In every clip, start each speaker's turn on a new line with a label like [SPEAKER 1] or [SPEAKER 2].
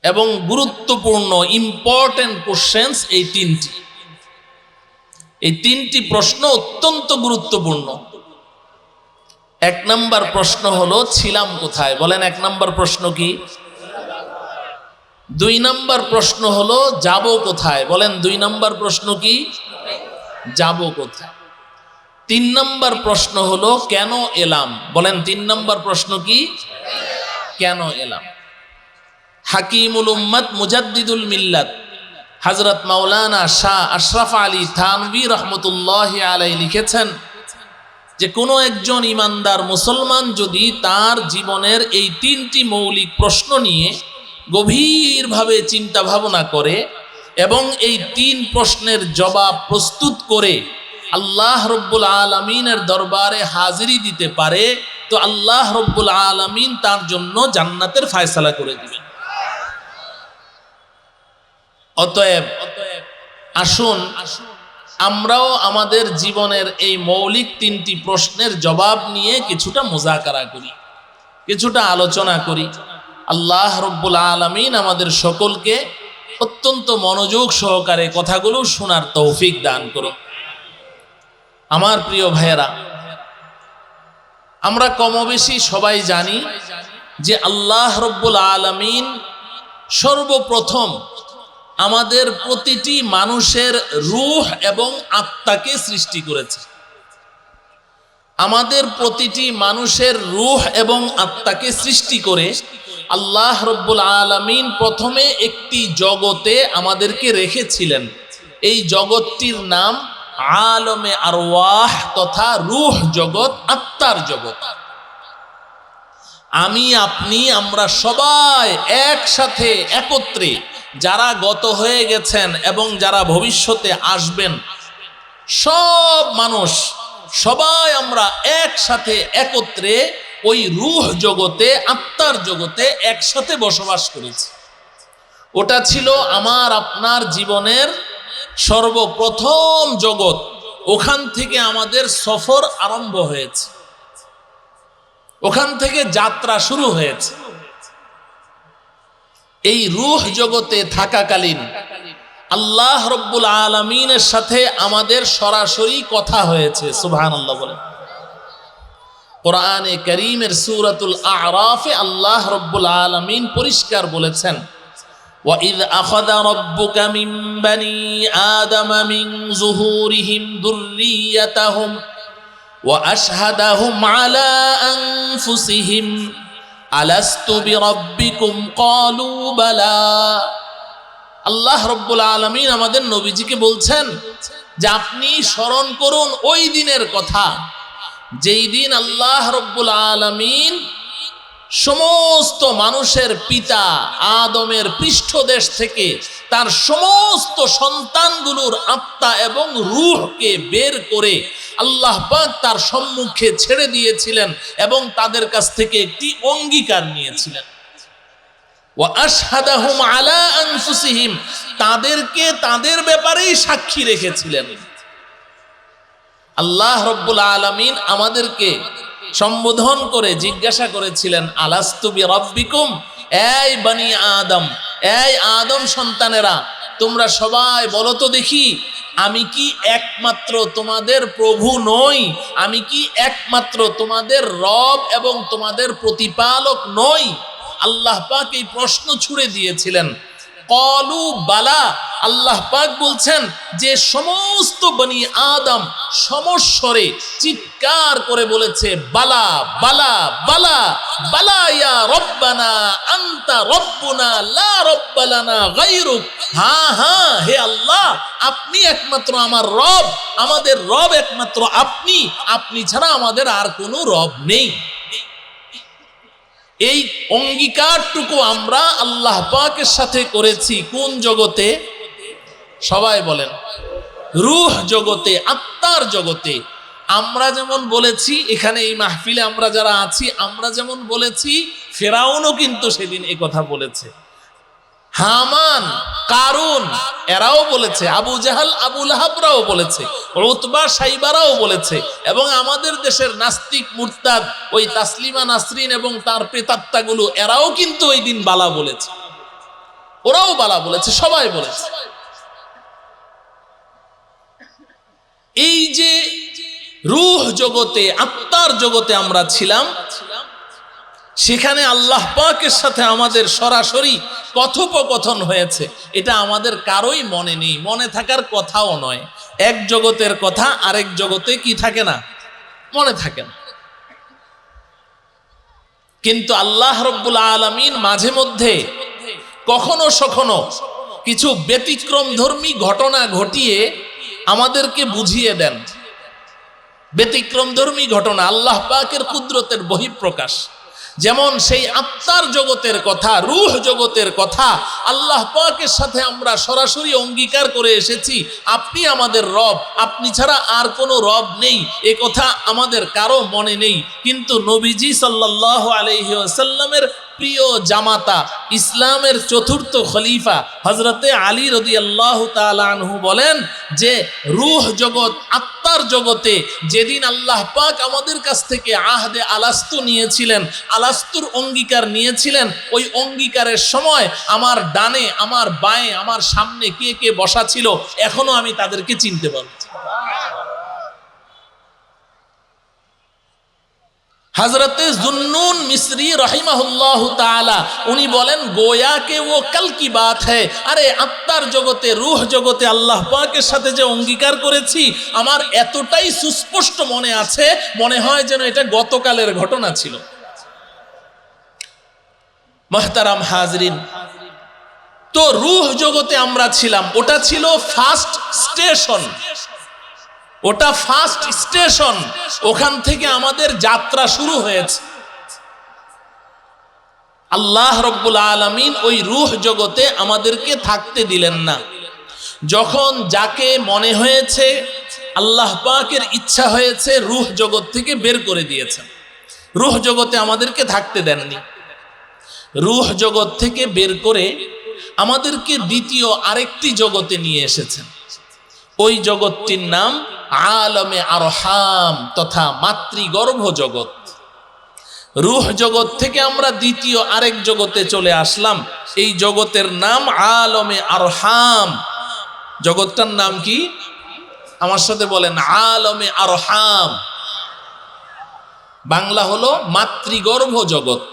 [SPEAKER 1] এবং গুরুত্বপূর্ণ important questions এই তিনটি প্রশ্ন অত্যন্ত গুরুত্বপূর্ণ। এক নাম্বার প্রশ্ন হলো ছিলাম কোথায়, বলেন এক নাম্বার প্রশ্ন কি? দুই নাম্বার প্রশ্ন হলো যাব কোথায়, বলেন দুই নাম্বার প্রশ্ন কি? যাব কোথায়। তিন নাম্বার প্রশ্ন হলো কেন এলাম, বলেন তিন নাম্বার প্রশ্ন কি? কেন এলাম। হাকিমুল উম্মত মুজাদ্দিদুল মিল্লাত হযরত মাওলানা শাহ আশরাফ আলী থানভী রহমতুল্লাহ আলাইহি লিখেছেন যে কোনো একজন ইমানদার মুসলমান যদি তার জীবনের এই তিনটি মৌলিক প্রশ্ন নিয়ে গভীরভাবে চিন্তা ভাবনা করে এবং এই তিন প্রশ্নের জবাব প্রস্তুত করে আল্লাহ রব্বুল আলামিনের দরবারে হাজিরি দিতে পারে, তো আল্লাহ রব্বুল আলামিন তার জন্য জান্নাতের ফয়সালা করে দিবেন। অতএব আসুন আমরাও আমাদের জীবনের এই মৌলিক তিনটি প্রশ্নের জবাব নিয়ে কিছুটা মুযাকারা করি, কিছুটা আলোচনা করি। আল্লাহ রব্বুল আলামিন আমাদের সকলকে অত্যন্ত মনোযোগ সহকারে কথাগুলো শোনার তৌফিক দান করুন। আমার প্রিয় ভাইয়েরা, আমরা কমবেশি সবাই জানি যে আল্লাহ রব্বুল আলামিন সর্বপ্রথম আমাদের প্রতিটি মানুষের রূহ এবং আত্মাকে সৃষ্টি করেছে। আমাদের প্রতিটি মানুষের রূহ এবং আত্মাকে সৃষ্টি করে আল্লাহ রব্বুল আলামিন প্রথমে একটি জগতে আমাদেরকে রেখেছিলেন। এই জগৎটির নাম আলমে আরওয়াহ তথা রূহ জগৎ, আত্মার জগৎ। আমি আপনি আমরা সবাই একসাথে একত্রে, যারা গত হয়ে গেছেন এবং যারা ভবিষ্যতে আসবেন, সব মানুষ সবাই আমরা একসাথে একত্রে ওই রূহ জগতে, আত্মার জগতে একসাথে বসবাস করেছি। ওটা ছিল আমার আপনার জীবনের সর্বপ্রথম জগৎ। ওখান থেকে আমাদের সফর আরম্ভ হয়েছে, ওখান থেকে যাত্রা শুরু হয়েছে। এই রূহ জগতে থাকাকালীন আল্লাহ রব্বুল আলামিনের সাথে আমাদের সরাসরি কথা হয়েছে। সুবহানাল্লাহ বলেন। কোরআনে কারীমের সূরাতুল আ'রাফে আল্লাহ রব্বুল আলামিন পরিষ্কার বলেছেন, وَإِذْ أَخَذَ رَبُّكَ مِنْ بَنِي آدَمَ مِنْ ظُهُورِهِمْ ذُرِّيَّتَهُمْ وَأَشْهَدَهُمْ عَلَى أَنفُسِهِمْ أَلَسْتُ بِرَبِّكُمْ قَالُوا بَلَى। আল্লাহ রব্বুল আলামিন আমাদের নবীজিকে বলছেন যে আপনি স্মরণ করুন ওই দিনের কথা, যেই দিন আল্লাহ রব্বুল আলামিন সমস্ত মানুষের পিতা আদমের পৃষ্ঠদেশ থেকে তার সমস্ত সন্তানগুলোর আত্মা এবং রূহকে বের করে আল্লাহ পাক তার সম্মুখে ছেড়ে দিয়েছিলেন এবং তাদের কাছ থেকে একটি অঙ্গীকার নিয়েছিলেন। ওয়া আশহাদাহুম আলা আনফুসিহিম, তাদেরকে তাদের ব্যাপারেই সাক্ষী রেখেছিলেন। আল্লাহ রব্বুল আলামিন আমাদেরকে সম্বোধন করে জিজ্ঞাসা করেছিলেন, আলাস্তু বিরাব্বিকুম, এই বনি আদম, এই আদম সন্তানেরা, তোমরা সবাই বলো তো দেখি, আমি কি একমাত্র তোমাদের প্রভু নই? আমি কি একমাত্র তোমাদের রব এবং তোমাদের প্রতিপালক নই? আল্লাহ পাক এই প্রশ্ন ছুড়ে দিয়েছিলেন। কলু বালা, আল্লাহ পাক বলছেন যে সমস্ত বনি আদম সমস্বরে চিৎকার করে বলেছে, বালা বালা বালা বালা ইয়া রব্বানা আনতা রব্বুনা লা রব্বা লানা গায়রুক। হ্যাঁ হ্যাঁ হে আল্লাহ, আপনি একমাত্র আমার রব, আমাদের রব একমাত্র আপনি, আপনি ছাড়া আমাদের আর কোনো রব নেই। এই অঙ্গীকারটুকু আমরা আল্লাহ পাকের সাথে করেছি কোন জগতে? সবাই বলেন, রূহ জগতে, আত্মার জগতে। আমরা যেমন বলেছি, এখানে এই মাহফিলে আমরা যারা আছি, আমরা যেমন বলেছি, ফেরাউনও কিন্তু সেদিন এই কথা বলেছে, হামান, কারুন এরাও বলেছে, আবু জাহাল, আবু লাহাবরাও বলেছে, উতবা, সাইবারাও বলেছে, এবং আমাদের দেশের নাস্তিক মুরতাদ ওই তাসলিমা নাসরিন এবং তার প্রেতাত্মাগুলো এরাও কিন্তু ওই দিন বালা বলেছে। ওরাও বালা বলেছে, সবাই বলেছে। এই যে রূহ জগতে, আত্মার জগতে আমরা ছিলাম, সেখানে আল্লাহ পাকের সাথে আমাদের সরাসরি কথোপকথন হয়েছে, এটা আমাদের কারোই মনে নেই, মনে থাকার কথাও নয়। এক জগতের কথা আরেক জগতে কি থাকে না, মনে থাকে না। কিন্তু আল্লাহ রব্বুল আলামিন মাঝে মধ্যে কখনো সখনো কিছু ব্যতিক্রমধর্মী ঘটনা ঘটিয়ে আমাদেরকে বুঝিয়ে দেন। ব্যতিক্রমধর্মী ঘটনা আল্লাহ পাকের কুদরতের বহিঃপ্রকাশ। যেমন সেই আত্মার জগতের কথা, রূহ জগতের কথা আল্লাহ পাকের সাথে আমরা সরাসরি অঙ্গীকার করে এসেছি, আপনি আমাদের রব, আপনি ছাড়া আর কোনো রব নেই, এ কথা আমাদের কারো মনে নেই। কিন্তু নবীজি সাল্লাল্লাহু আলাইহি ওয়াসাল্লামের প্রিয় জামাতা, ইসলামের চতুর্থ খলিফা হযরতে আলী রাদিয়াল্লাহু তাআলা আনহু বলেন যে রূহ জগৎ, আত্মার জগতে যেদিন আল্লাহ পাক আমাদের কাছ থেকে আহদে আলাস্তু নিয়েছিলেন, আলাস্তুর অঙ্গীকার নিয়েছিলেন, ওই অঙ্গীকারের সময় আমার ডানে, আমার বাঁয়ে, আমার সামনে কে কে বসা ছিল এখনো আমি তাদেরকে চিনতে পারছি। হযরতে জুন্নুন মিসরি রাহিমাহুল্লাহু তাআলা উনি বলেন গোয়া কে ও কাল কি বাত है, আরে আত্মার জগতে, রূহ জগতে আল্লাহ পাকের সাথে যে অঙ্গীকার করেছি আমার এতটাই সুস্পষ্ট মনে আছে, মনে হয় যেন এটা গতকালের ঘটনা ছিল। মুহতারাম হাজরিন, তো রূহ জগতে আমরা ছিলাম, ওটা ছিল ফার্স্ট স্টেশন, ওটা ফার্স্ট স্টেশন, ওখান থেকে আমাদের যাত্রা শুরু হয়েছে। আল্লাহ রব্বুল আলামিন ওই রূহ জগতে আমাদেরকে থাকতে দিলেন না। যখন যাকে মনে হয়েছে, আল্লাহ পাকের ইচ্ছা হয়েছে, রূহ জগৎ থেকে বের করে দিয়েছেন। রূহ জগতে আমাদেরকে থাকতে দেননি। রূহ জগৎ থেকে বের করে আমাদেরকে দ্বিতীয় আরেকটি জগতে নিয়ে এসেছেন। ওই জগৎটির নাম আলমে আরহাম তথা মাতৃগর্ভ জগৎ। রূহ জগৎ থেকে আমরা দ্বিতীয় আরেক জগতে চলে আসলাম, এই জগতের নাম আলমে আরহাম। জগৎটার নাম কি? আমার সাথে বলেন, আলমে আরহাম। বাংলা হলো মাতৃগর্ভ জগৎ।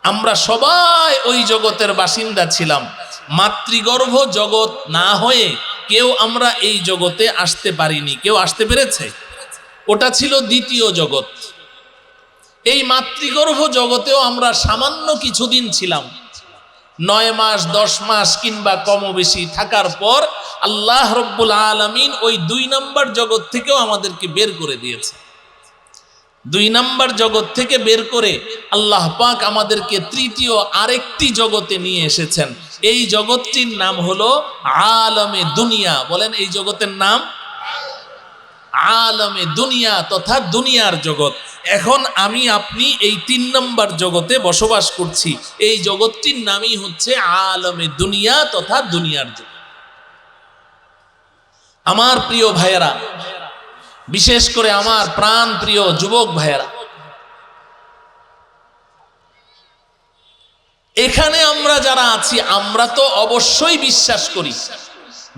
[SPEAKER 1] আমরা সবাই ওই জগতের বাসিন্দা ছিলাম। মাতৃগর্ভ জগৎ না হয়ে কেউ আমরা এই জগতে আসতে পারিনি। কেউ আসতে পেরেছে? ওটা ছিল দ্বিতীয় জগৎ। এই মাতৃগর্ভ জগতেও আমরা সামান্য কিছুদিন ছিলাম, 9 মাস 10 মাস কিংবা কম বেশি থাকার পর আল্লাহ রব্বুল আলামিন ওই 2 নম্বর জগৎ থেকেও আমাদেরকে বের করে দিয়েছে। 2 নম্বর জগৎ থেকে বের করে আল্লাহ পাক আমাদেরকে তৃতীয় আরেকটি জগতে নিয়ে এসেছেন। এই জগৎটির নাম হলো আলমে দুনিয়া। বলেন, এই জগতের নাম আলমে দুনিয়া তথা দুনিয়ার জগৎ। এখন আমি আপনি এই 3 নম্বর জগতে বসবাস করছি। এই জগৎটির নামই হচ্ছে আলমে দুনিয়া তথা দুনিয়ার জগৎ। আমার প্রিয় ভাইয়েরা, বিশেষ করে আমার প্রাণ প্রিয় যুবক ভাইয়েরা, এখানে আমরা যারা আছি আমরা তো অবশ্যই বিশ্বাস করি,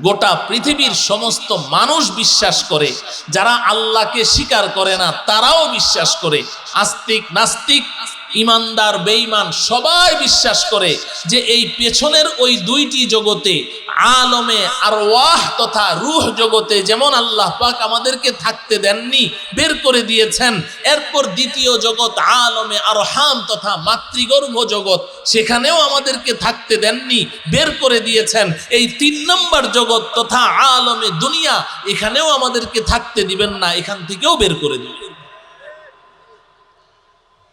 [SPEAKER 1] গোটা পৃথিবীর সমস্ত মানুষ বিশ্বাস করে, যারা আল্লাহকে স্বীকার করে না তারাও বিশ্বাস করে, আস্তিক নাস্তিক, ইমানদার বেঈমান সবাই বিশ্বাস করে যে এই পেছনের ওই 2টি জগতে আলমে আরওয়াহ তথা রূহ জগতে যেমন আল্লাহ পাক আমাদেরকে থাকতে দেননি, বের করে দিয়েছেন। এরপর দ্বিতীয় জগৎ আলমে আরহাম তথা মাতৃগর্ভ জগৎ, সেখানেও আমাদেরকে থাকতে দেননি, বের করে দিয়েছেন। এই 3 নম্বর জগৎ তথা আলমে দুনিয়া, এখানেও আমাদেরকে থাকতে দিবেন না, এখান থেকেও বের করে দিবেন,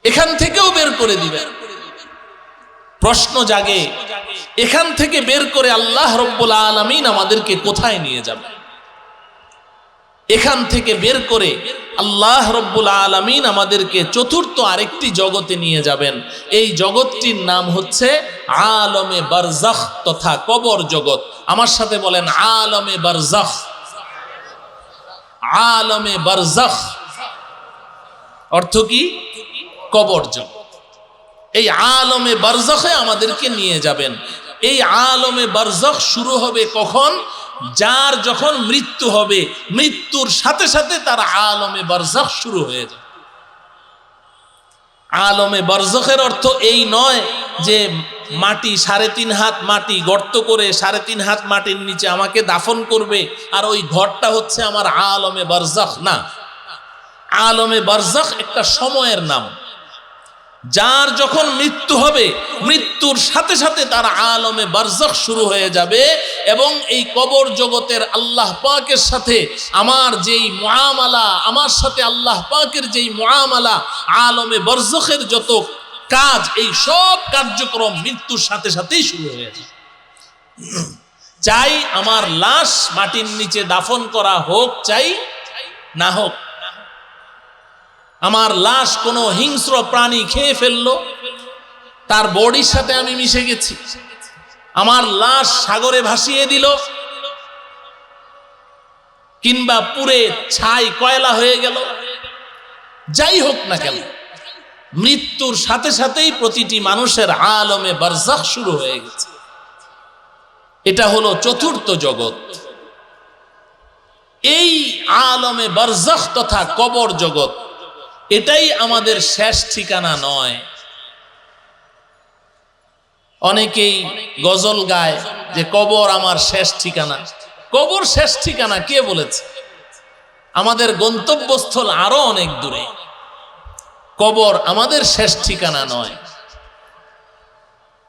[SPEAKER 1] এখান থেকেও বের করে দিবেন। প্রশ্ন জাগে, এখান থেকে বের করে আল্লাহ রব্বুল আলামিন আমাদেরকে কোথায় নিয়ে যাবেন? এখান থেকে বের করে আল্লাহ রব্বুল আলামিন আমাদেরকে চতুর্থ আরেকটি জগতে নিয়ে যাবেন। এই জগৎটির নাম হচ্ছে আলমে বারজাখ তথা কবর জগৎ। আমার সাথে বলেন, আলমে বারজাখ। আলমে বারজাখ অর্থ কি? কবর জগৎ। এই আলমে বারজাখে আমাদেরকে নিয়ে যাবেন। এই আলমে বারজাখ শুরু হবে কখন? যার যখন মৃত্যু হবে, মৃত্যুর সাথে সাথে তার আলমে বারজাখ শুরু হয়ে যায়। আলমে বারজাখের অর্থ এই নয় যে মাটি 3.5 হাত মাটি গর্ত করে 3.5 হাত মাটির নিচে আমাকে দাফন করবে আর ওই ঘরটা হচ্ছে আমার আলমে বারজাখ। না, আলমে বারজাখ একটা সময়ের নাম। যার যখন মৃত্যু হবে, মৃত্যুর সাথে সাথে তার আলমে বারজাখ শুরু হয়ে যাবে এবং এই কবর জগতের আল্লাহ পাকের সাথে আমার যেই মুআমালা, আমার সাথে আল্লাহ পাকের যেই মুআমালা, আলমে বারজাখের যত কাজ, এই সব কার্যক্রম মৃত্যুর সাথে সাথেই শুরু হয়ে যায়। চাই আমার লাশ মাটির নিচে দাফন করা হোক, চাই না হোক, আমার লাশ কোনো হিংস্র প্রাণী খেয়ে ফেললো, তার বডির সাথে আমি মিশে গেছি, আমার লাশ সাগরে ভাসিয়ে দিল, কিংবা পুড়ে ছাই কয়লা হয়ে গেল, যাই হোক না কেন, মৃত্যুর সাথে সাথেই প্রতিটি মানুষের আলমে বারজাখ শুরু হয়ে গেছে। এটা হলো চতুর্থ জগৎ। এই আলমে বারজাখ তথা কবর জগৎ, এটাই আমাদের শেষ ঠিকানা নয়। অনেকেই গজল গায় যে কবর আমার শেষ ঠিকানা। কবর শেষ ঠিকানা কে বলেছে? আমাদের গন্তব্যস্থল আরো অনেক দূরে। কবর আমাদের শেষ ঠিকানা নয়।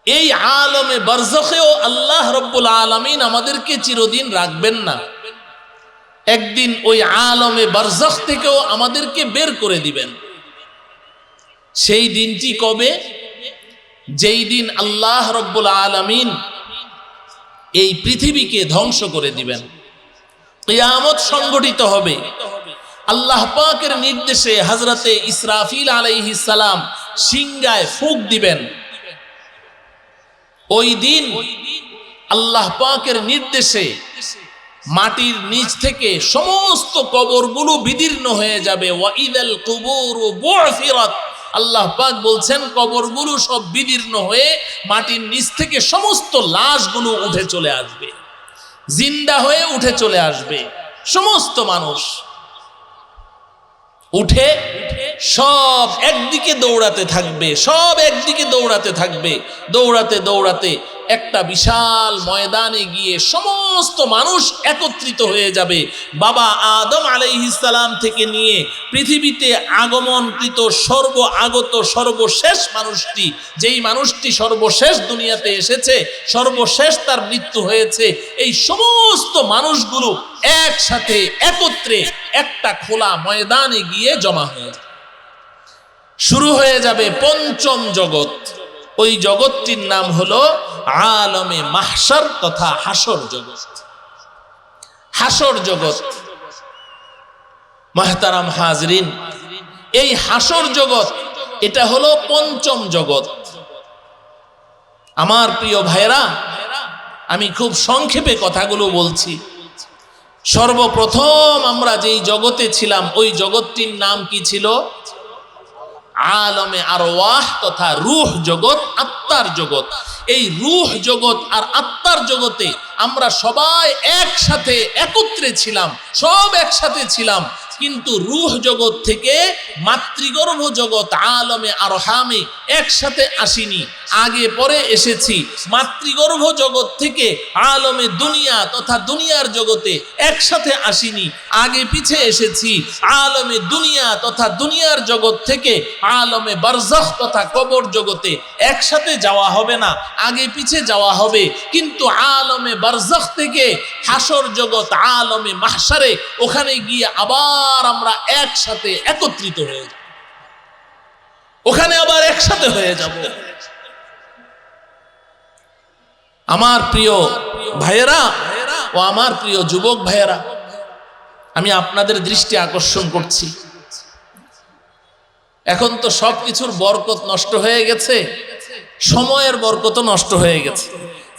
[SPEAKER 1] এই আলমে বারজাখেও আল্লাহ রব্বুল আলামিন আমাদেরকে চিরদিন রাখবেন না। একদিন ওই আলমে বারজাখ থেকেও আমাদেরকে বের করে দিবেন। সেই দিনটি কবে? যেই দিন আল্লাহ রব্বুল আলামিন এই পৃথিবীকে ধ্বংস করে দিবেন, কিয়ামত সংঘটিত হবে। আল্লাহ পাকের নির্দেশে হযরতে ইসরাফিল আলাইহিস সালাম সিংহায় ফুঁক দিবেন। ওই দিন আল্লাহ পাকের নির্দেশে মাটির নিচ থেকে সমস্ত কবরগুলো বিদীর্ণ হয়ে যাবে। ওয়াইদাল কুবুরু বু'থিরাত, আল্লাহ পাক বলছেন কবরগুলো সব বিদীর্ণ হয়ে মাটির নিচ থেকে সমস্ত লাশগুলো উঠে চলে আসবে, জিন্দা হয়ে উঠে চলে আসবে। সমস্ত মানুষ উঠে সব একদিকে দৌড়াতে থাকবে, সব একদিকে দৌড়াতে থাকবে। দৌড়াতে দৌড়াতে একটা বিশাল ময়দানে গিয়ে সমস্ত মানুষ একত্রিত হয়ে যাবে। বাবা আদম আলাইহিস সালাম থেকে নিয়ে পৃথিবীতে আগমনকৃত আগত সর্বশেষ মানুষটি, যেই মানুষটি সর্বশেষ দুনিয়াতে এসেছে, সর্বশেষ তার মৃত্যু হয়েছে, এই সমস্ত মানুষগুলো একসাথে একত্রে একটা খোলা ময়দানে গিয়ে জমা হয়ে যাবে। শুরু হয়ে যাবে পঞ্চম জগৎ। ওই জগৎটির নাম হলো আলমে মাহশার তথা হাসর জগৎ। হাসর জগৎ, মুহতারাম হাজরিন, এই হাসর জগৎ এটা হলো পঞ্চম জগৎ। আমার প্রিয় ভাইরা, আমি খুব সংক্ষেপে কথাগুলো বলছি। সর্বপ্রথম আমরা যেই জগতে ছিলাম, ওই জগৎটির নাম কি ছিল? আলমে আরওয়াহ তথা রূহ জগৎ, আত্মার জগৎ। এই রূহ জগৎ আর আত্মার জগতে আমরা সবাই একসাথে একত্রে ছিলাম, সব একসাথে ছিলাম। কিন্তু রূহ জগৎ থেকে মাতৃগর্ভ জগৎ আলমে আরহামে একসাথে আসিনি, আগে পরে এসেছি। মাতৃগর্ভ জগৎ থেকে আলমে দুনিয়া তথা দুনিয়ার জগতে একসাথে আসিনি, আগে পিছে এসেছি। আলমে দুনিয়া তথা দুনিয়ার জগৎ থেকে আলমে বারজাখ তথা কবর জগতে একসাথে যাওয়া হবে না, আগে পিছে যাওয়া হবে। কিন্তু আলমে বারজাখ থেকে হাসর জগৎ আলমে মাহশারে, ওখানে গিয়ে আবার আমরা একসাথে একত্রিত হয়ে যাব, ওখানে আবার একসাথে হয়ে যাব। আমার প্রিয় ভাইয়েরা ও আমার প্রিয় যুবক ভাইয়েরা, আমি আপনাদের দৃষ্টি আকর্ষণ করছি। এখন তো সবকিছুর বরকত নষ্ট হয়ে গেছে, সময়ের বরকত নষ্ট হয়ে গেছে।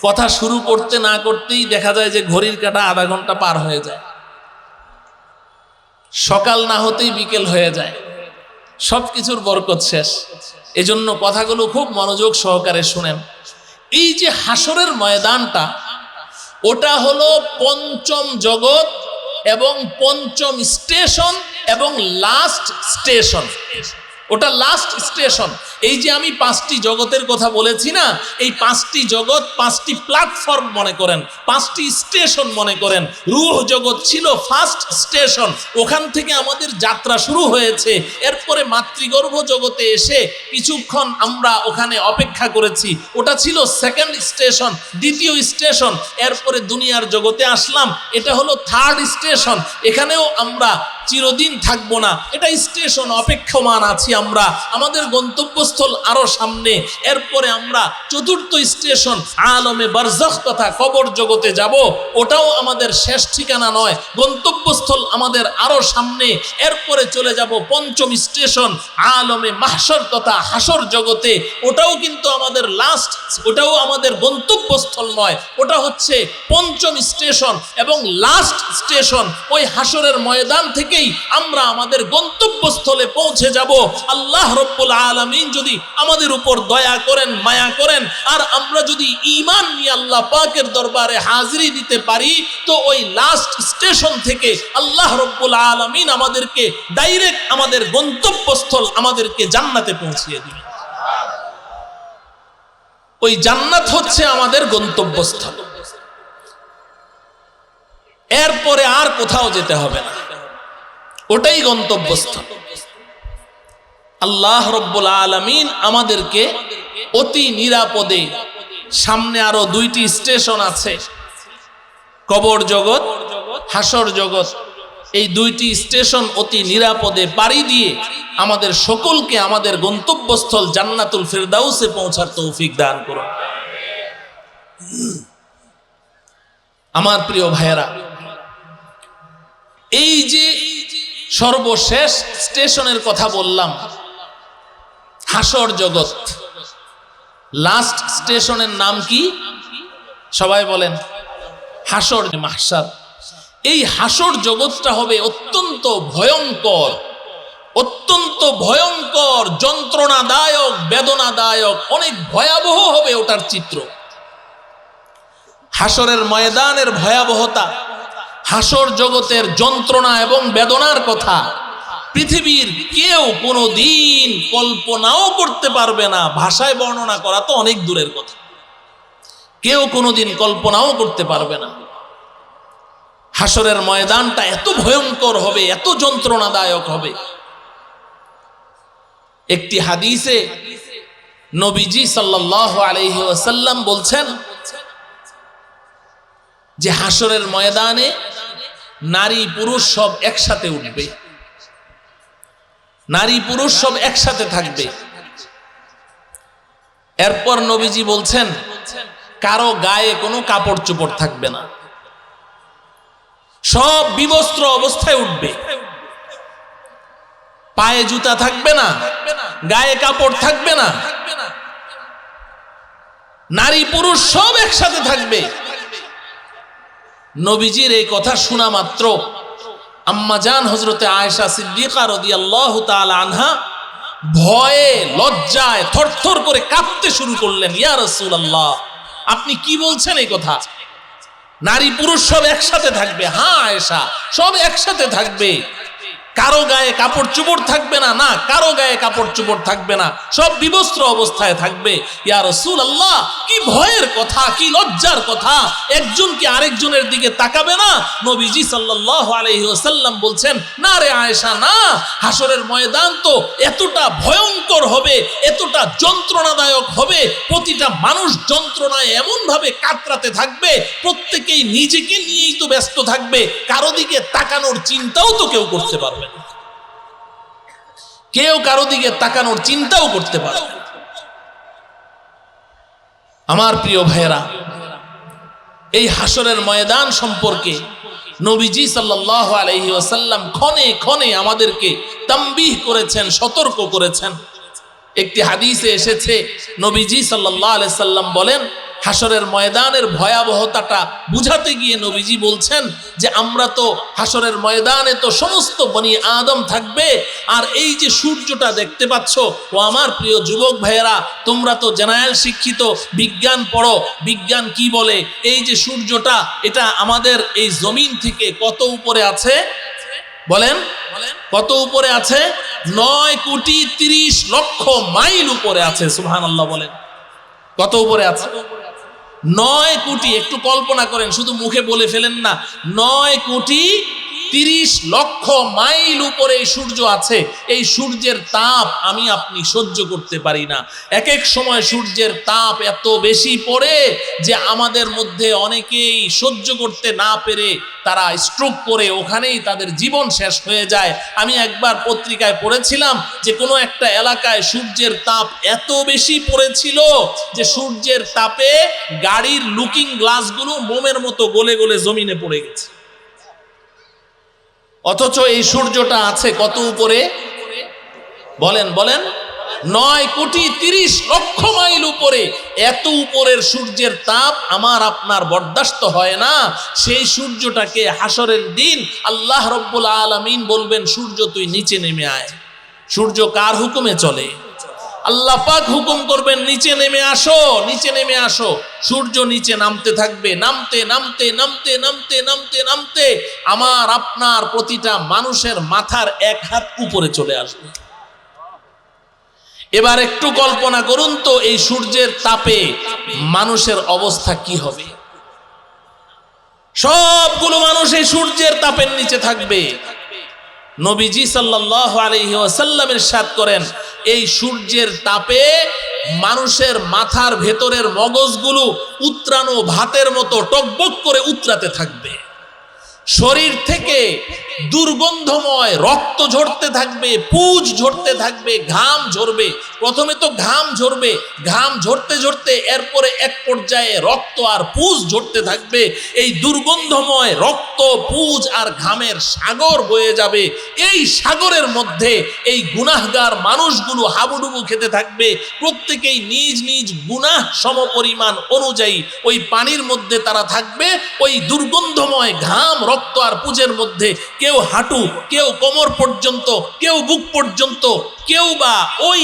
[SPEAKER 1] কথা শুরু করতে না করতেই দেখা যায় যে ঘড়ির কাঁটা আধা ঘন্টা পার হয়ে যায়, সকাল না হতেই বিকেল হয়ে যায়, সবকিছুর বরকত শেষ। এজন্য কথাগুলো খুব মনোযোগ সহকারে শুনেন। এই যে হাসরের ময়দানটা, ওটা হলো পঞ্চম জগৎ এবং পঞ্চম স্টেশন এবং লাস্ট স্টেশন। ওটা লাস্ট স্টেশন। এই যে আমি 5টি জগতের কথা বলেছি না, এই 5টি জগৎ 5টি প্ল্যাটফর্ম মনে করেন, 5টি স্টেশন মনে করেন। রূহ জগৎ ছিল ফার্স্ট স্টেশন, ওখান থেকে আমাদের যাত্রা শুরু হয়েছে। এরপরে মাতৃগর্ভ জগতে এসে কিছুক্ষণ আমরা ওখানে অপেক্ষা করেছি, ওটা ছিল সেকেন্ড স্টেশন, দ্বিতীয় স্টেশন। এরপরে দুনিয়ার জগতে আসলাম, এটা হলো থার্ড স্টেশন। এখানেও আমরা চিরদিন থাকবো না, এটা স্টেশন, অপেক্ষমান আছি আমরা, আমাদের গন্তব্যস্থল আরো সামনে। এরপরে আমরা চতুর্থ স্টেশন আলমে বারজাখ তথা কবর জগতে যাব, ওটাও আমাদের শেষ ঠিকানা নয়, গন্তব্যস্থল আমাদের আরো সামনে। এরপরে চলে যাব পঞ্চম স্টেশন আলমে মাহশর তথা হাসর জগতে, ওটাও কিন্তু আমাদের লাস্ট, ওটাও আমাদের গন্তব্যস্থল নয়, ওটা হচ্ছে পঞ্চম স্টেশন এবং লাস্ট স্টেশন। ওই হাসরের ময়দান থেকেই আমরা আমাদের গন্তব্যস্থলে পৌঁছে যাব। আল্লাহ রব্বুল আলামিন যদি আমাদের উপর দয়া করেন, মায়া করেন, আর আমরা যদি ঈমান নিয়ে আল্লাহ পাকের দরবারে হাজিরি দিতে পারি, তো ওই লাস্ট স্টেশন থেকে আল্লাহ রব্বুল আলামিন আমাদেরকে ডাইরেক্ট আমাদের গন্তব্যস্থল, আমাদেরকে জান্নাতে পৌঁছিয়ে দিবেন। ওই জান্নাত হচ্ছে আমাদের গন্তব্যস্থল। এরপরে আর কোথাও যেতে হবে না, ওটাই গন্তব্যস্থল। আল্লাহ রব্বুল আলামিন আমাদেরকে অতি নিরাপদে, সামনে আরো 2টি স্টেশন আছে, কবর জগৎ, হাসর জগৎ, এই 2টি স্টেশন অতি নিরাপদে পাড়ি দিয়ে আমাদের সকলকে আমাদের গন্তব্যস্থল জান্নাতুল ফিরদাউসে পৌঁছার তৌফিক দান করুন। আমার প্রিয় ভাইয়েরা, এই যে সর্বশেষ স্টেশনের কথা বললাম, হাসর জগৎ, লাস্ট স্টেশনের নাম কি সবাই বলেন? হাসর মাহশার। এই হাসর জগৎটা হবে অত্যন্ত ভয়ঙ্কর, অত্যন্ত ভয়ঙ্কর, যন্ত্রণাদায়ক, বেদনাদায়ক, অনেক ভয়াবহ হবে ওটার চিত্র। হাসরের ময়দানের ভয়াবহতা, হাসর জগতের যন্ত্রণা এবং বেদনার কথা পৃথিবীর কেউ কোনোদিন কল্পনাও করতে পারবে না। ভাষায় বর্ণনা করা তো অনেক দূরের কথা, কেউ কোনোদিন কল্পনাও করতে পারবে না। হাসরের ময়দানটা এত ভয়ঙ্কর হবে, এত যন্ত্রণাদায়ক হবে। একটি হাদিসে নবীজি সাল্লাল্লাহু আলাইহি ওয়াসাল্লাম বলছেন যে হাসরের ময়দানে নারী পুরুষ সব একসাথে উঠবে, নারী পুরুষ সব একসাথে থাকবে। এরপর নবীজি বলছেন কারো গায়ে কোনো কাপড় চোপড় থাকবে না, সব বিবস্ত্র অবস্থায় উঠবে, পায়ে জুতা থাকবে না, গায়ে কাপড় থাকবে না, নারী পুরুষ সব একসাথে থাকবে। নবীজির এই কথা শোনা মাত্র আম্মাজান হযরতে আয়েশা সিদ্দিকা রাদিয়াল্লাহু তাআলা আনহা ভয়ে লজ্জায় থরথর করে কাঁপতে শুরু করলেন। ইয়া রাসূলুল্লাহ, আপনি কি বলছেন এই কথা? নারী পুরুষ সব একসাথে থাকবে? হ্যাঁ আয়েশা, সব একসাথে থাকবে। কারো গায়ে কাপড় চোপড় থাকবে না, না কারো গায়ে কাপড় চোপড় থাকবে না, সব বিবস্ত্র অবস্থায় থাকবে। ইয়া রাসূলুল্লাহ, কি ভয়ের কথা, কি লজ্জার কথা! একজন কি আরেকজনের দিকে তাকাবে না? নবীজি সাল্লাল্লাহু আলাইহি ওয়াসাল্লাম বলছেন, না রে আয়েশা, না, হাসরের ময়দান তো এতটা ভয়ঙ্কর হবে, এতটা যন্ত্রণাদায়ক হবে, প্রতিটা মানুষ যন্ত্রণায় এমন ভাবে কাতরাতে থাকবে, প্রত্যেকেই নিজেকে নিয়েই তো ব্যস্ত থাকবে, কারো দিকে তাকানোর চিন্তাও তো কেউ করতে পারবে না, কেউ কারো দিকে তাকানোর চিন্তাও করতে পারবে না। আমার প্রিয় ভাইয়েরা, এই হাসরের ময়দান সম্পর্কে নবীজি সাল্লাল্লাহু আলাইহি ওয়াসাল্লাম ক্ষণে ক্ষণে আমাদেরকে তামবিহ করেছেন, সতর্ক করেছেন। একটি হাদিসে এসেছে নবীজি সাল্লাল্লাহু আলাইহি সাল্লাম বলেন, হাসরের ময়দানের ভয়াবহতাটা বুঝাতে গিয়ে নবীজি বলছেন যে আমরা তো হাসরের ময়দানে তো সমস্ত বনি আদম থাকবে, আর এই যে সূর্যটা দেখতে পাচ্ছ, ও আমার প্রিয় যুবক ভাইয়েরা, তোমরা তো জেনারেল শিক্ষিত, বিজ্ঞান পড়ো, বিজ্ঞান কি বলে, এই যে সূর্যটা এটা আমাদের এই জমিন থেকে কত উপরে আছে বলেন, কত উপরে আছে? 9,30,00,000 মাইল উপরে আছে। সুবহানাল্লাহ বলেন, কত উপরে আছে? 9 কোটি। একটু কল্পনা করেন, শুধু মুখে বলে ফেলেন না, 9,30,00,000 মাইল উপরে এই সূর্য আছে। এই সূর্যের তাপ আমি আপনি সহ্য করতে পারি না। এক এক সময় সূর্যের তাপ এত বেশি পড়ে যে আমাদের মধ্যে অনেকেই সহ্য করতে না পেরে তারা স্ট্রোক করে ওখানেই তাদের জীবন শেষ হয়ে যায়। আমি একবার পত্রিকায় পড়েছিলাম যে কোনো একটা এলাকায় সূর্যের তাপ এত বেশি পড়েছিল যে সূর্যের তাপে গাড়ির লুকিং গ্লাসগুলো মোমের মতো গলে গলে জমিনে পড়ে গেছে। অথচ এই সূর্যটা আছে কত উপরে বলেন বলেন? 9,30,00,000 মাইল উপরে। এত উপরের সূর্যের তাপ আমার আপনার বরদাস্ত হয় না। সেই সূর্যটাকে হাসরের দিন আল্লাহ রব্বুল আলামিন বলবেন, সূর্য তুই নিচে নেমে আয়। সূর্য কার হুকুমে চলে? আল্লাহ পাক হুকুম করবেন, নিচে নেমে আসো, নিচে নেমে আসো। সূর্য নিচে নামতে থাকবে, নামতে নামতে নামতে নামতে নামতে নামতে আমার আপনার প্রতিটা মানুষের মাথার 1 হাত উপরে চলে আসবে। এবার একটু কল্পনা করুন তো, এই সূর্যের তাপে মানুষের অবস্থা কি হবে? সবগুলো মানুষ এই সূর্যের তাপের নিচে থাকবে। নবীজি সাল্লাল্লাহু আলাইহি ওয়াসাল্লাম ইরশাদ করেন, এই সূর্যের তাপে মানুষের মাথার ভেতরের মগজগুলো উতরানো ভাতের মতো টকবক করে উতরাতে থাকবে। শরীর থেকে দুর্গন্ধময় রক্ত ঝরতে থাকবে, পুজ ঝরতে থাকবে, ঘাম ঝরবে। প্রথমে তো ঘাম ঝরবে, ঘাম ঝরতে ঝরতে এরপরে এক পর্যায়ে রক্ত আর পুজ ঝরতে থাকবে। এই দুর্গন্ধময় রক্ত, পুজ আর ঘামের সাগর বয়ে যাবে। এই সাগরের মধ্যে এই গুনাহগার মানুষগুলো হাবুডুবু খেতে থাকবে। প্রত্যেকেই নিজ নিজ গুনাহ সমপরিমাণ অনুযায়ী ওই পানির মধ্যে তারা থাকবে। ওই দুর্গন্ধময় ঘাম, রক্ত আর পুজের মধ্যে কেউ হাঁটু, কেউ কোমর পর্যন্ত, কেউ বুক পর্যন্ত, কেউ বা ওই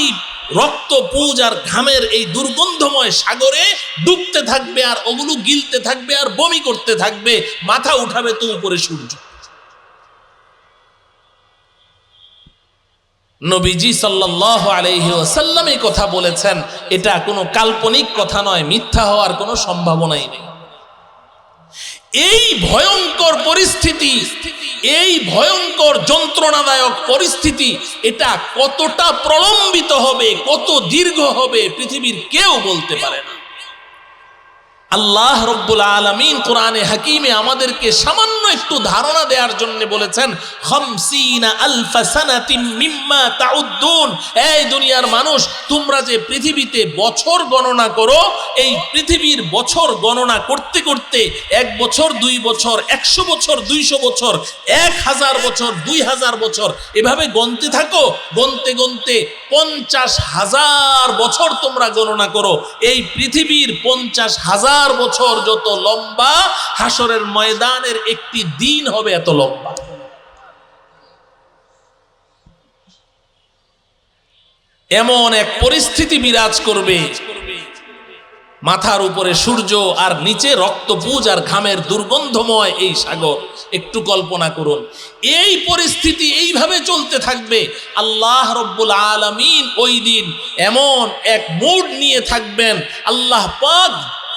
[SPEAKER 1] রক্ত, পুজ আর ঘামের এই দুর্গন্ধময় সাগরে ডুবতে থাকবে, আর ওগুলো গিলতে থাকবে আর বমি করতে থাকবে। মাথা উঠাবে তো উপরে সূর্য। নবীজি সাল্লাল্লাহু আলাইহি ওয়াসাল্লাম এই কথা বলেছেন। এটা কোনো কাল্পনিক কথা নয়, মিথ্যা হওয়ার কোনো সম্ভাবনাই নেই। এই ভয়ঙ্কর পরিস্থিতি, এই ভয়ঙ্কর যন্ত্রণাদায়ক পরিস্থিতি, এটা কতটা প্রলম্বিত হবে, কত দীর্ঘ হবে, পৃথিবীর কেউ বলতে পারে না। আল্লাহ রব্বুল আলামিন কোরআনে হাকিমে আমাদেরকে সামান্য একটু ধারণা দেওয়ার জন্য বলেছেন, 50,000 সানাতিন মিম্মা তাউদ্দুন। এই দুনিয়ার মানুষ, তোমরা যে পৃথিবীতে বছর গণনা করো, এই পৃথিবীর বছর গণনা করতে করতে 1 বছর, 2 বছর, 100 বছর, 200 বছর, 1000 বছর, 2000 বছর, এভাবে গণতে থাকো। গণতে গণতে 50,000 বছর তোমরা গণনা করো। এই পৃথিবীর 50,000 বছর যত লম্বা, হাসরের ময়দানের একটি দিন হবে এত লম্বা। এমন এক পরিস্থিতি বিরাজ করবে, মাথার উপরে সূর্য আর নিচে রক্তপুজ আর ঘামের দুর্গন্ধময় এই সাগর। একটু কল্পনা করুন, এই পরিস্থিতি এইভাবে চলতে থাকবে। আল্লাহ রব্বুল আলামিন ওই দিন এমন এক মুড নিয়ে থাকবেন।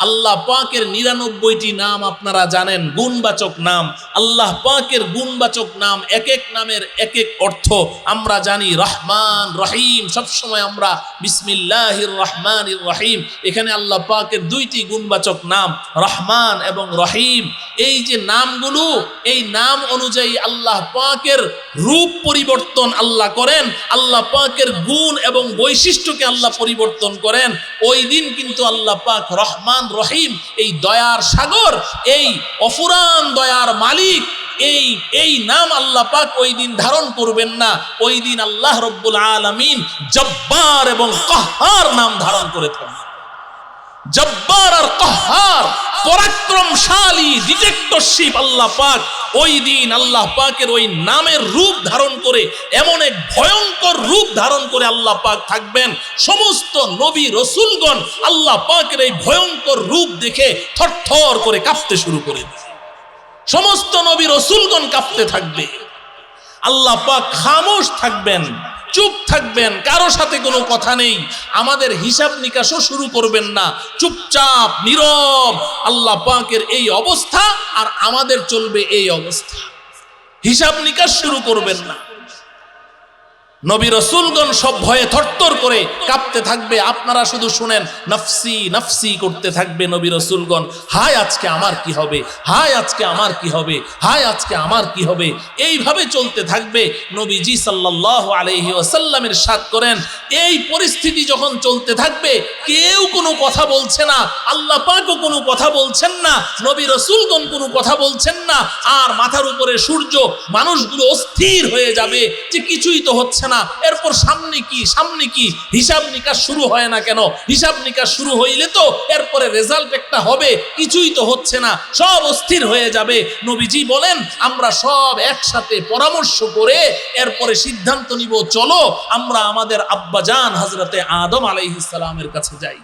[SPEAKER 1] আল্লাহ পাকের 99টি নাম আপনারা জানেন, গুণবাচক নাম। আল্লাহ পাকের গুণবাচক নাম, এক এক নামের এক এক অর্থ আমরা জানি। রহমান, রহিম, সবসময় আমরা বিসমিল্লাহির রহমানির রহিম। এখানে আল্লাহ পাকের 2টি গুণবাচক নাম, রহমান এবং রহিম। এই যে নামগুলো, এই নাম অনুযায়ী আল্লাহ পাকের রূপ পরিবর্তন আল্লাহ করেন, আল্লাহ পাকের গুণ এবং বৈশিষ্ট্যকে আল্লাহ পরিবর্তন করেন। ওই দিন কিন্তু আল্লাহ পাক রহমান, রহিম, এই দয়ার সাগর, এই অফুরান দয়ার মালিক, এই নাম আল্লাহ পাক ওই দিন ধারণ করবেন না। ওই দিন আল্লাহ রব্বুল আলামিন জব্বার এবং কাহ্হার নাম ধারণ করে থাকবেন। জব্বার আর কাহ্হার, পরাক্রমশালী, ডিটেক্টরশিপ আল্লাহ পাক ওই দিন আল্লাহ পাকের ওই নামের রূপ ধারণ করে, এমন এক ভয়ঙ্কর রূপ ধারণ করে আল্লাহ পাক থাকবেন। সমস্ত নবী রসুলগণ আল্লাহ পাকের এই ভয়ঙ্কর রূপ দেখে থরথর করে কাঁপতে শুরু করে দেয়। সমস্ত নবী রসুলগণ কাঁপতে থাকবে, আল্লাহ পাক খামোশ থাকবেন, চুপ থাকবেন, কারো সাথে কোনো কথা নেই। আমাদের হিসাব নিকাশও শুরু করবেন না, চুপচাপ নীরব। আল্লাহ পাকের এই অবস্থা, আর আমাদের চলবে এই অবস্থা। হিসাব নিকাশ শুরু করবেন না। নবী রাসূলগণ সব ভয়ে থরথর করে কাঁপতে থাকবে। আপনারা শুধু শুনেন, নফসি নফসি করতে থাকবে নবী রাসূলগণ। হায় আজকে আমার কি হবে, হায় আজকে আমার কি হবে, হায় আজকে আমার কি হবে, এইভাবে চলতে থাকবে। নবীজি সাল্লাল্লাহু আলাইহি ওয়াসাল্লামের ইরশাদ করেন, এই পরিস্থিতি যখন চলতে থাকবে, কেউ কোনো কথা বলছে না, আল্লাহ পাকও কোনো কথা বলছেন না, নবী রাসূলগণ কোনো কথা বলছেন না, আর মাথার উপরে সূর্য, মানুষগুলো অস্থির হয়ে যাবে যে কিছুই তো হচ্ছে না। এরপর সামনে কি, সামনে কি, হিসাব নিকাশ শুরু হয় না কেন? হিসাব নিকাশ শুরু হইলে তো এরপরে রেজাল্ট একটা হবে, কিছুই তো হচ্ছে না, সব অস্থির হয়ে যাবে। নবীজি বলেন, আমরা সব একসাথে পরামর্শ করে এরপরে সিদ্ধান্ত নিব, চলো আমরা আমাদের আব্বাজান হযরতে আদম আলাইহিস সালামের কাছে যাই।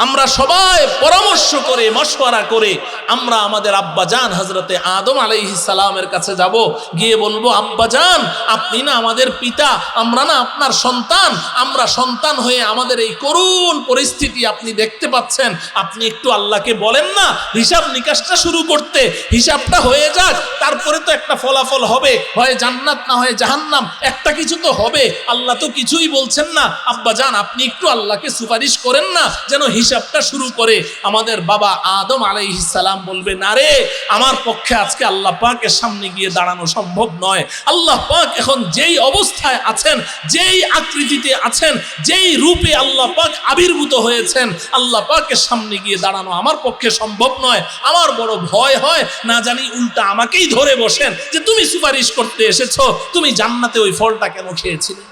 [SPEAKER 1] আমরা সবাই পরামর্শ করে, মশওয়ারা করে আমরা আমাদের আব্বাজান হযরতে আদম আলাইহিস সালামের কাছে যাব। গিয়ে বলবো, আব্বাজান আপনি না আমাদের পিতা, আমরা না আপনার সন্তান। আমরা সন্তান হয়ে আমাদের এই করুণ পরিস্থিতি আপনি দেখতে পাচ্ছেন, আপনি একটু আল্লাহকে বলেন না হিসাব নিকাশটা শুরু করতে, হিসাবটা হয়ে যাক, তারপরে তো একটা ফলাফল হবে, হয় জান্নাত না হয় জাহান্নাম, একটা কিছু তো হবে। আল্লাহ তো কিছুই বলছেন না, আব্বাজান আপনি একটু আল্লাহকে সুপারিশ করেন না যেন হিসাবটা শুরু করে। আমাদের বাবা আদম আলাইহিস সালাম বলবে, না রে, আমার পক্ষে আজকে আল্লাহ পাকের সামনে গিয়ে দাঁড়ানো সম্ভব নয়। আল্লাহ পাক এখন যেই অবস্থায় আছেন, যেই আকৃতিতে আছেন, যেই রূপে আল্লাহ পাক আবির্ভূত হয়েছেন, আল্লাহ পাকের সামনে গিয়ে দাঁড়ানো আমার পক্ষে সম্ভব নয়। আমার বড় ভয় হয়, না জানি উল্টা আমাকেই ধরে বসেন যে তুমি সুপারিশ করতে এসেছো, তুমি জান্নাতে ওই ফলটা কেন খেয়েছিলে,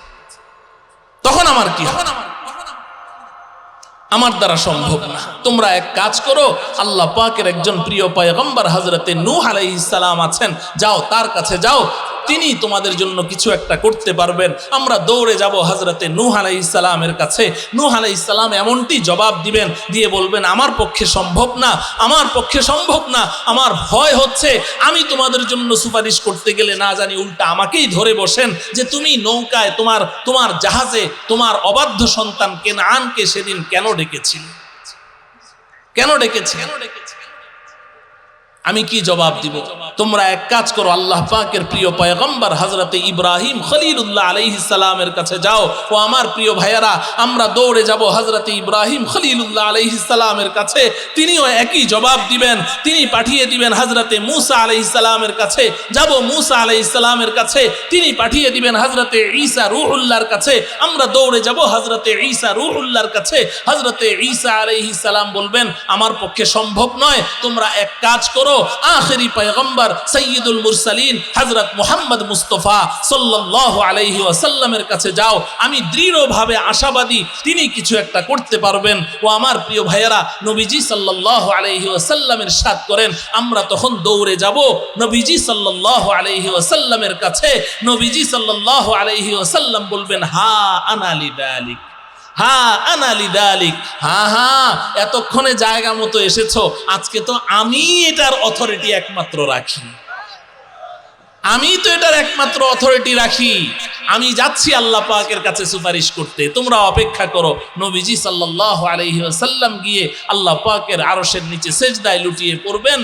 [SPEAKER 1] তখন আমার কি হবে? আমার দ্বারা সম্ভব না। তোমরা এক কাজ করো, আল্লাহ পাকের একজন প্রিয় পয়গম্বর হযরতে নূহ আলাইহিস সালাম আছেন, যাও তার কাছে যাও, তিনি তোমাদের জন্য কিছু একটা করতে পারবেন। আমরা দৌড়ে যাব হযরতে নূহ আলাইহিস সালামের কাছে। নূহ আলাইহিস সালাম এমনটি জবাব দিবেন, দিয়ে বলবেন, আমার পক্ষে সম্ভব না, আমার পক্ষে সম্ভব না, আমার ভয় হচ্ছে, আমি তোমাদের জন্য সুপারিশ করতে গেলে না জানি উল্টা আমাকেই ধরে বসেন যে তুমি নৌকায়, তোমার জাহাজে তোমার অবাধ্য সন্তান কেনানকে সেদিন কেন ডেকেছিলে, কেন ডেকেছিলে? আমি কি জবাব দিব? তোমরা এক কাজ করো, আল্লাহ পাকের প্রিয় পয়গম্বর হযরতে ইব্রাহিম খলিলুল্লাহ আলাইহিস সালামের কাছে যাও। ও আমার প্রিয় ভাইয়েরা, আমরা দৌড়ে যাব হযরতে ইব্রাহিম খলিলুল্লাহ আলাইহিস সালামের কাছে। তিনিও একই জবাব দিবেন, তিনি পাঠিয়ে দিবেন হযরতে মূসা আলাইহিস সালামের কাছে। যাব মূসা আলাইহিস সালামের কাছে, তিনি পাঠিয়ে দিবেন হযরতে ঈসা রূহুল্লাহর কাছে। আমরা দৌড়ে যাব হযরতে ঈসা রূহুল্লাহর কাছে। হযরতে ঈসা আলাইহিস সালাম বলবেন, আমার পক্ষে সম্ভব নয়, তোমরা এক কাজ করো, আখেরি পয়গম্বর সাইয়্যিদুল মুরসালিন হযরত মুহাম্মদ মুস্তাফা সাল্লাল্লাহু আলাইহি ওয়াসাল্লামের কাছে যাও। আমি দৃঢ়ভাবে আশাবাদী তিনি কিছু একটা করতে পারবেন। ও আমার প্রিয় ভাইয়েরা, নবীজি সাল্লাল্লাহু আলাইহি ওয়াসাল্লামের ইরশাদ করেন, আমরা তখন দৌড়ে যাব নবীজি সাল্লাল্লাহু আলাইহি ওয়াসাল্লামের কাছে। নবীজি সাল্লাল্লাহু আলাইহি ওয়াসাল্লাম বলবেন, হা আনা লিযালিক, হা আনা লিযালিক, হ্যাঁ হ্যাঁ এতক্ষণে জায়গা মতো এসেছো, আজকে তো আমি এটার অথরিটি একমাত্র রাখি, আমি তো এটার একমাত্র অথরিটি রাখি, আমি যাচ্ছি আল্লাহ পাকের কাছে সুপারিশ করতে, তোমরা অপেক্ষা করো। নবীজি সাল্লাল্লাহু আলাইহি ওয়াসাল্লাম গিয়ে আল্লাহ পাকের আরশের নিচে সেজদায় লুটিয়ে পড়বেন।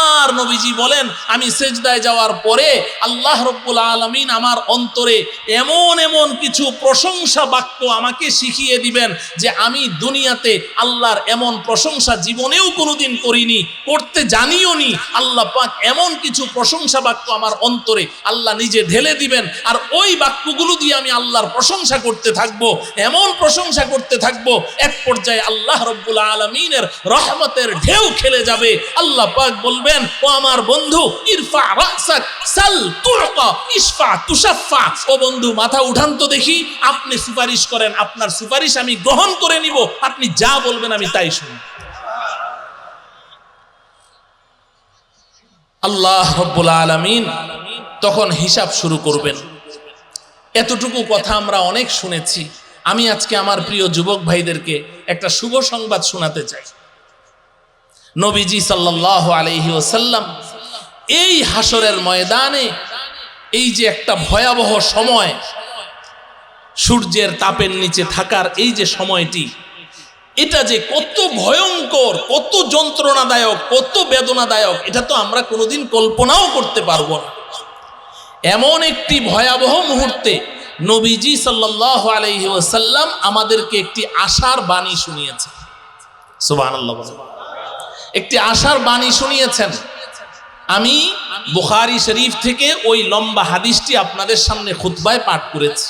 [SPEAKER 1] আর নবীজি বলেন, আমি সেজদায় যাওয়ার পরে আল্লাহ রাব্বুল আলামিন আমার অন্তরে এমন এমন কিছু প্রশংসা বাক্য আমাকে শিখিয়ে দিবেন যে আমি দুনিয়াতে আল্লাহর এমন প্রশংসা জীবনেও কোনোদিন করিনি, করতে জানিও নি। আল্লাহ পাক এমন কিছু প্রশংসা বাক্য আমার অন্তরে অন্তরে আল্লাহ নিজে ঢেলে দিবেন, আর ওই বাক্যগুলো দিয়ে আমি আল্লাহর প্রশংসা করতে থাকবো, এমন প্রশংসা করতে থাকবো, এক পর্যায়ে আল্লাহ রব্বুল আলামিনের রহমতের ঢেউ খেলে যাবে। আল্লাহ পাক বলবেন, ও আমার বন্ধু, ইরফা রাসাক সাল তুরকা ইশফা তুশাফা, ও বন্ধু মাথা উঠান তো দেখি, আপনি সুপারিশ করেন, আপনার সুপারিশ আমি গ্রহণ করে নিব, আপনি যা বলবেন আমি তাই শুনব। আল্লাহ রব্বুল আলামিন তখন হিসাব শুরু করবেন। এতটুকু কথা আমরা অনেক শুনেছি। আমি আজকে আমার প্রিয় যুবক ভাইদেরকে একটা শুভ সংবাদ শোনাতে চাই। নবীজি সাল্লাল্লাহু আলাইহি ওয়াসাল্লাম এই হাসরের ময়দানে এই যে একটা ভয়াবহ সময়, সূর্যের তাপের নিচে থাকার এই যে সময়টি, এটা যে কত ভয়ঙ্কর, কত যন্ত্রণাদায়ক, কত বেদনাদায়ক, এটা তো আমরা কোনোদিন কল্পনাও করতে পারবো না। এমন একটি ভয়াবহ মুহূর্তে নবীজি সাল্লাল্লাহু আলাইহি ওয়াসাল্লাম আমাদেরকে একটি আশার বাণী শুনিয়েছেন। সুবহানাল্লাহ, একটি আশার বাণী শুনিয়েছেন। আমি বুখারী শরীফ থেকে ওই লম্বা হাদিসটি আপনাদের সামনে খুতবায় পাঠ করেছি।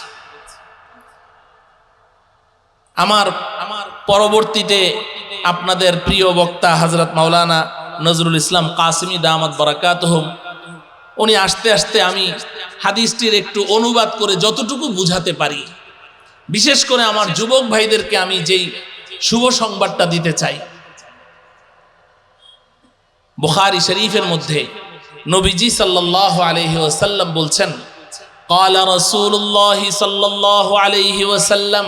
[SPEAKER 1] আমার পরবর্তীতে আপনাদের প্রিয় বক্তা হযরত মাওলানা নজরুল ইসলাম কাসিমি দামাত বারাকাতুহুম, উনি আস্তে আস্তে আমি হাদিসটির একটু অনুবাদ করে যতটুকু বুঝাতে পারি, বিশেষ করে আমার যুবক ভাইদেরকে আমি যেই শুভ সংবাদটা দিতে চাই। বুখারী শরীফের মধ্যে নবীজি সাল্লাল্লাহু আলাইহি ওয়াসাল্লাম বলছেন, ক্বালা রাসূলুল্লাহ সাল্লাল্লাহু আলাইহি ওয়াসাল্লাম,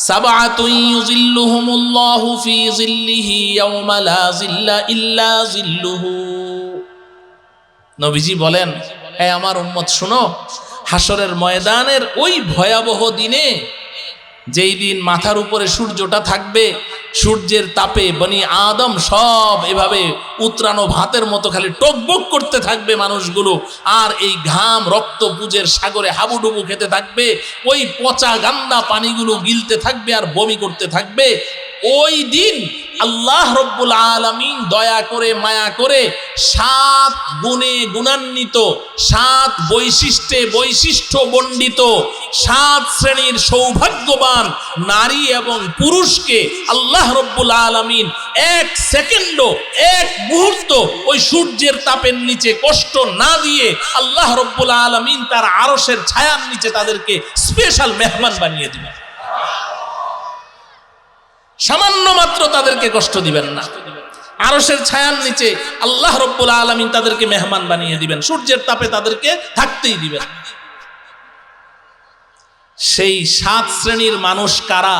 [SPEAKER 1] সাবআতুন ইউযিল্লুহুমুল্লাহু ফি যিল্লিহি ইয়াওমা লা যিল্লা ইল্লা যিল্লুহু। নবীজি বলেন, হে আমার উম্মত শোনো, হাসরের ময়দানের ওই ভয়াবহ দিনে, যেই দিন মাথার উপরে সূর্যটা থাকবে, সূর্যের তাপে বনি আদম সব এভাবে উতরানো ভাতের মতো খালি টকবক করতে থাকবে মানুষগুলো, আর এই ঘাম রক্ত পুজের সাগরে হাবুডুবু খেতে থাকবে, ওই পচা গান্দা পানিগুলো গিলতে থাকবে আর বমি করতে থাকবে। ওই দিন আল্লাহ রব্বুল আলামিন দয়া করে মায়া করে 7 গুণে গুণান্বিত, 7 বৈশিষ্ট্যে বৈশিষ্ট্যমণ্ডিত, 7 শ্রেণীর সৌভাগ্যবান নারী এবং পুরুষকে আল্লাহ রব্বুল আলামিন 1 সেকেন্ডও, 1 মুহূর্ত ওই সূর্যের তাপের নিচে কষ্ট না দিয়ে আল্লাহ রব্বুল আলামিন তার আরশের ছায়ার নিচে তাদেরকে স্পেশাল মেহমান বানিয়ে দিবেন। সামান্য মাত্র তাদেরকে কষ্ট দিবেন না, আরশের ছায়ার নিচে আল্লাহ রব্বুল আলামিন তাদেরকে মেহমান বানিয়ে দিবেন, সূর্যের তাপে তাদেরকে থাকতেই দিবেন। সেই 7 শ্রেণীর মানুষ কারা,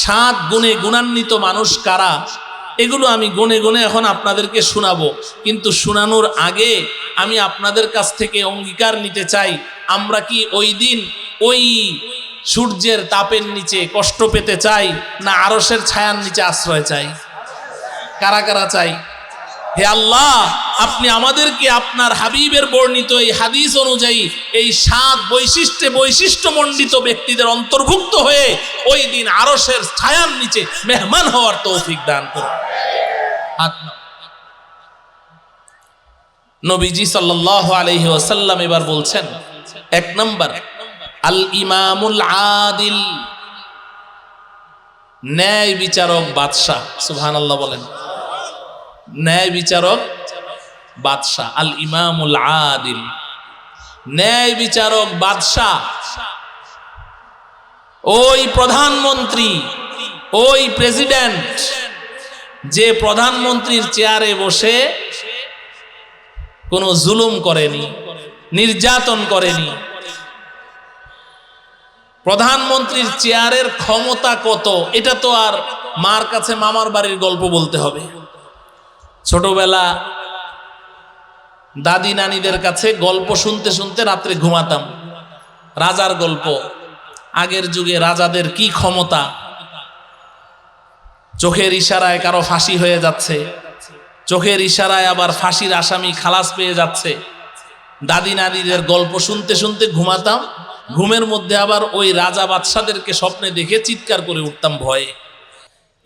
[SPEAKER 1] 7 গুণে গুণান্বিত মানুষ কারা, এগুলো আমি গুণে গুণে এখন আপনাদেরকে শোনাবো। কিন্তু শোনানোর আগে আমি আপনাদের কাছ থেকে অঙ্গীকার নিতে চাই, আমরা কি ওই দিন ওই সূর্যের তাপের নিচে কষ্ট পেতে চাই, না আরশের ছায়ার নিচে আশ্রয় চাই? কারা কারা চাই? হে আল্লাহ, আপনি আমাদেরকে আপনার হাবিবের বর্ণিত এই হাদিস অনুযায়ী এই 7 বৈশিষ্ট্যে বৈশিষ্ট্যমণ্ডিত ব্যক্তিদের অন্তর্ভুক্ত হয়ে ওই দিন আরশের ছায়ার নিচে মেহমান হওয়ার তৌফিক দান করুন। নবীজি সাল্লাল্লাহু আলাইহি ওয়াসাল্লাম এবার বলছেন, 1 নম্বর, আল ইমামুল আদিল, ন্যায় বিচারক বাদশাহ। সুবহানাল্লাহ বলেন, ন্যায় বিচারক বাদশাহ, আল ইমামুল আদিল, ন্যায় বিচারক বাদশাহ। ওই প্রধানমন্ত্রী, ওই প্রেসিডেন্ট, যে প্রধানমন্ত্রীর চেয়ারে বসে কোনো জুলুম করেনি, নির্যাতন করেনি। প্রধানমন্ত্রীর চেয়ারের ক্ষমতা কত, এটা তো আর মার কাছে মামার বাড়ির গল্প বলতে হবে। ছোটবেলা দাদি নানিদের কাছে গল্প শুনতে শুনতে রাত্রে ঘুমাতাম, রাজার গল্প। আগের যুগে রাজাদের কি ক্ষমতা, চোখের ইশারায় কারো ফাঁসি হয়ে যাচ্ছে, চোখের ইশারায় আবার ফাঁসির আসামি খালাস পেয়ে যাচ্ছে। দাদি নানিদের গল্প শুনতে শুনতে ঘুমাতাম, ঘুমের মধ্যে আবার ওই রাজা বাদশাদেরকে স্বপ্নে দেখে চিৎকার করে উঠতাম ভয়ে।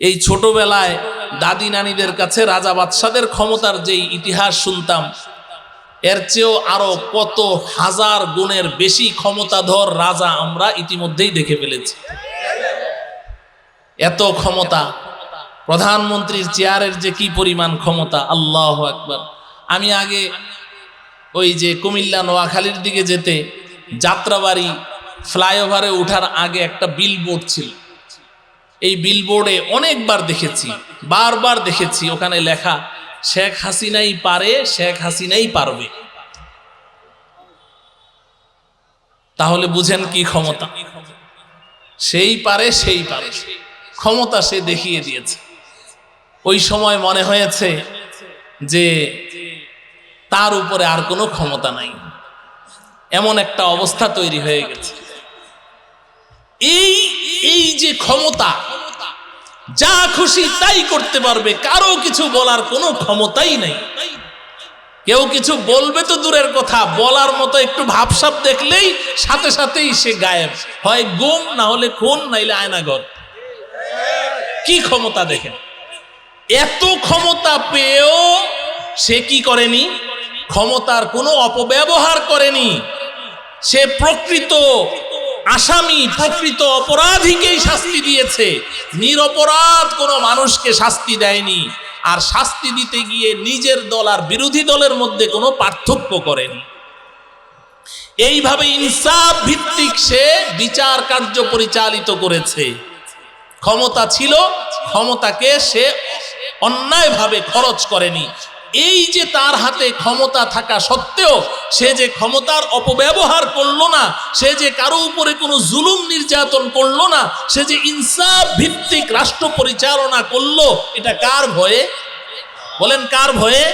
[SPEAKER 1] এই ছোটবেলায় দাদি নানিদের কাছে রাজা বাদশাদের ক্ষমতার যেই ইতিহাস শুনতাম, এর চেয়েও আরো কত হাজার গুণের বেশি ক্ষমতাধর রাজা আমরা ইতিমধ্যেই দেখে ফেলেছি। এত ক্ষমতা, প্রধানমন্ত্রীর চেয়ারের যে কি পরিমাণ ক্ষমতা, আল্লাহু আকবার। আমি আগে ওই যে কুমিল্লা নোয়াখালীর দিকে যেতে যাত্রাবাড়ি ফ্লাইওভারে ওঠার আগে একটা বিলবোর্ড ছিল। এই বিলবোর্ডে অনেকবার দেখেছি, বারবার দেখেছি, ওখানে লেখা শেখ হাসিনাই পারে, শেখ হাসিনাই পারবে। তাহলে বুঝেন কি ক্ষমতা, সেই পারে, সেই পারে, ক্ষমতা সে দেখিয়ে দিয়েছে। ওই সময় মনে হয়েছে যে তার উপরে আর কোনো ক্ষমতা নাই, এমন একটা অবস্থা তৈরি হয়ে গেছে। এই যে ক্ষমতা, যা খুশি তাই করতে পারবে, কারো কিছু বলার কোনো ক্ষমতাই নাই। কেউ কিছু বলবে তো দূরের কথা, বলার মতো একটু ভাবসাব দেখলেই সাথে সাথেই সে গায়েব, হয় গুম, না হলে খুন, নাইলে আয়নাঘর। কি ক্ষমতা দেখেন! এত ক্ষমতা পেয়েও সে কি করেনি? ক্ষমতার কোনো অপব্যবহার করেনি। সে প্রকৃত আসামি, প্রকৃত অপরাধীকেই শাস্তি দিয়েছে, নিরপরাধ কোনো মানুষকে শাস্তি দেয়নি। আর শাস্তি দিতে গিয়ে নিজের দল আর বিরোধী দলের মধ্যে কোনো পার্থক্য করেনি। এইভাবে ইনসাফ ভিত্তিক সে বিচার কার্য পরিচালিত করেছে। ক্ষমতা ছিল, ক্ষমতাকে সে অন্যায়ভাবে খরচ করেনি। এই যে তার হাতে ক্ষমতা থাকা সত্ত্বেও সে যে ক্ষমতার অপব্যবহার করলো না, সে যে কারো উপরে কোনো জুলুম নির্যাতন করলো না, সে যে ইনসাফ ভিত্তিক রাষ্ট্র পরিচালনা করলো, এটা কার ভয়ে? বলেন কার ভয়ে?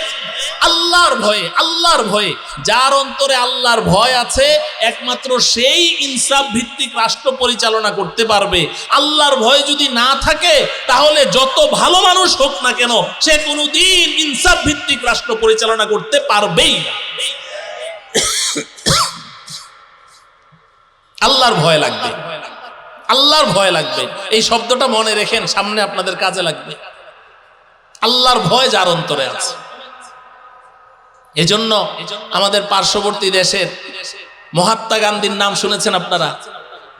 [SPEAKER 1] আল্লাহর ভয়ে। আল্লাহর ভয়ে। যার অন্তরে আল্লাহর ভয় আছে একমাত্র সেই ইনসাফ ভিত্তিক রাষ্ট্র পরিচালনা করতে পারবে। আল্লাহর ভয় যদি না থাকে তাহলে যত ভালো মানুষ হোক না কেন সে কোনোদিন ইনসাফ ভিত্তিক রাষ্ট্র পরিচালনা করতে পারবেই না। আল্লাহর ভয় লাগবে, আল্লাহর ভয় লাগবে। এই শব্দটা মনে রেখেন, সামনে আপনাদের কাজে লাগবে। আল্লাহর ভয় যার অন্তরে আছে। এজন্য আমাদের পার্শ্ববর্তী দেশের মহাত্মা গান্ধীর নাম শুনেছেন আপনারা?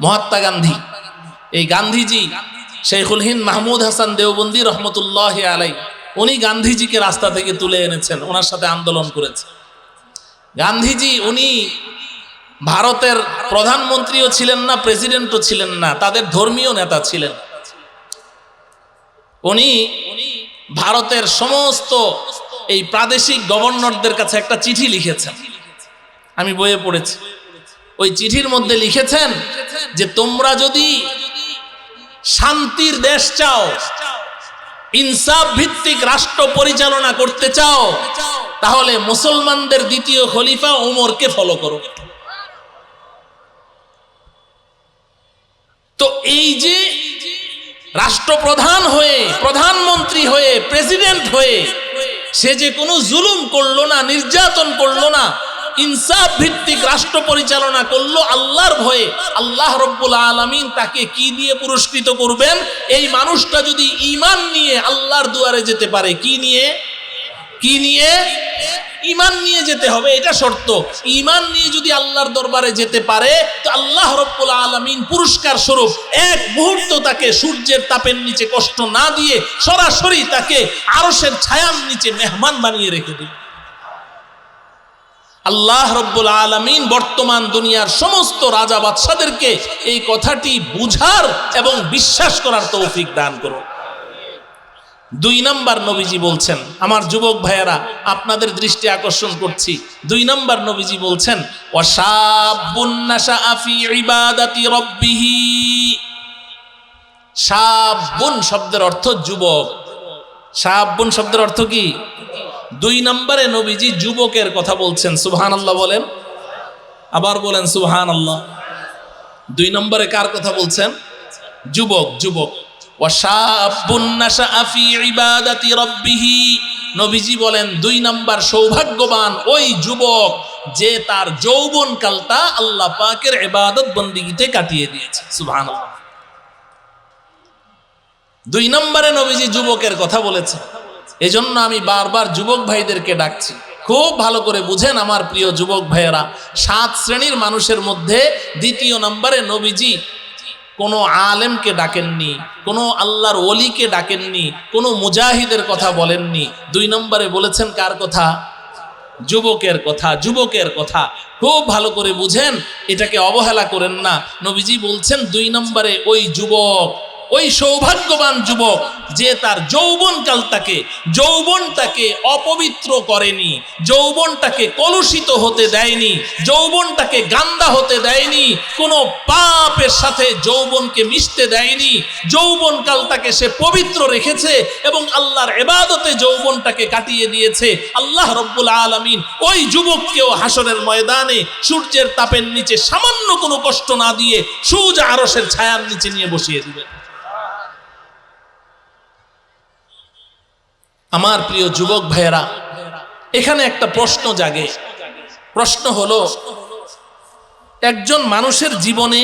[SPEAKER 1] মহাত্মা গান্ধী, এই গান্ধীজি শেখুল হিন্দ মাহমুদ হাসান দেওবন্দি রহমতুল্লাহ আলাই, উনি গান্ধীজিকে রাস্তা থেকে তুলে এনেছেন, ওনার সাথে আন্দোলন করেছে। গান্ধীজি উনি ভারতের প্রধানমন্ত্রীও ছিলেন না, প্রেসিডেন্টও ছিলেন না, তাদের ধর্মীয় নেতা ছিলেন। উনি ভারতের সমস্ত এই প্রাদেশিক গভর্নরদের কাছে একটা চিঠি লিখেছেন, আমি বইয়ে পড়েছি। ওই চিঠির মধ্যে লিখেছেন যে তোমরা যদি শান্তির দেশ চাও, ইনসাফ ভিত্তিক রাষ্ট্র পরিচালনা করতে চাও, তাহলে মুসলমানদের দ্বিতীয় খলিফা ওমরকে ফলো করো। তো এই যে রাষ্ট্রপ্রধান হয়ে, প্রধানমন্ত্রী হয়ে, প্রেসিডেন্ট হয়ে সে যে কোনো জুলুম করলো না, নির্যাতন করলো না, ইনসাফ ভিত্তিক রাষ্ট্র পরিচালনা করলো আল্লাহর ভয়ে, আল্লাহ রাব্বুল আলামিন তাকে কি দিয়ে পুরস্কৃত করবেন? এই মানুষটা যদি ঈমান নিয়ে আল্লাহর দুয়ারে যেতে পারে। কি নিয়ে? কি নিয়ে? ঈমান নিয়ে যেতে হবে, এটা শর্ত। ঈমান নিয়ে যদি আল্লাহর দরবারে যেতে পারে তো আল্লাহ রাব্বুল আলামিন পুরস্কার স্বরূপ এক মুহূর্ত তাকে সূর্যের তাপের নিচে কষ্ট না দিয়ে সরাসরি তাকে আরশের ছায়ার নিচে মেহমান বানিয়ে রেখে দিবে। আল্লাহ রাব্বুল আলামিন বর্তমান দুনিয়ার সমস্ত রাজা বাদশাদেরকে এই কথাটি বুঝার এবং বিশ্বাস করার তৌফিক দান করুন। 2 নম্বর নবীজি বলছেন, আমার যুবক ভাইয়েরা আপনাদের দৃষ্টি আকর্ষণ করছি, 2 নম্বর নবীজি বলছেন ওয়াশাবুন নাশাআ ফি ইবাদাতি রাব্বিহি। শাবুন শব্দের অর্থ যুবক। শাবুন শব্দের অর্থ কি? 2 নম্বরে নবীজি যুবকের কথা বলছেন। সুবহানাল্লাহ বলেন, আবার বলেন সুবহানাল্লাহ। 2 নম্বরে কার কথা বলছেন? যুবক। যুবক। ওয়াশাবুন নাশাআ ফি ইবাদাতি রাব্বিহি, নবীজি বলেন 2 নম্বর সৌভাগ্যবান ওই যুবক যে তার যৌবনকালটা আল্লাহ পাকের ইবাদত বন্দেগীতে কাটিয়ে দিয়েছে। সুবহানাল্লাহ। 2 নম্বরে নবীজি যুবকের কথা বলেছে। এজন্য আমি বারবার যুবক ভাইদেরকে ডাকছি, খুব ভালো করে বুঝেন আমার প্রিয় যুবক ভাইয়েরা, 7 শ্রেণীর মানুষের মধ্যে দ্বিতীয় নম্বরে নবীজি কোনো আলেমকে ডাকেননি, কোনো আল্লাহর ওলিকে ডাকেননি, কোনো মুজাহিদের কথা বলেননি। 2 নম্বরে বলেছেন কার কথা? যুবকের কথা। যুবকের কথা খুব ভালো করে বুঝেন, এটাকে অবহেলা করেন না। নবীজি বলছেন 2 নম্বরে ওই যুবক, ওই সৌভাগ্যবান যুবক যে তার যৌবনটাকে অপবিত্র করেনি, যৌবনটাকে কলুষিত হতে দেয়নি, যৌবনটাকে গান্দা হতে দেয়নি, কোনো পাপের সাথে যৌবনকে মিশতে দেয়নি, যৌবনকালটাকে সে পবিত্র রেখেছে এবং আল্লাহর ইবাদতে যৌবনটাকে কাটিয়ে দিয়েছে। আল্লাহ রব্বুল আলামিন ওই যুবককেও হাসরের ময়দানে সূর্যের তাপের নিচে সামান্য কোনো কষ্ট না দিয়ে সোজা আরশের ছায়ার নিচে নিয়ে বসিয়ে দিবেন। আমার প্রিয় যুবক ভাইয়েরা, এখানে একটা প্রশ্ন জাগে। প্রশ্ন হলো, একজন মানুষের জীবনে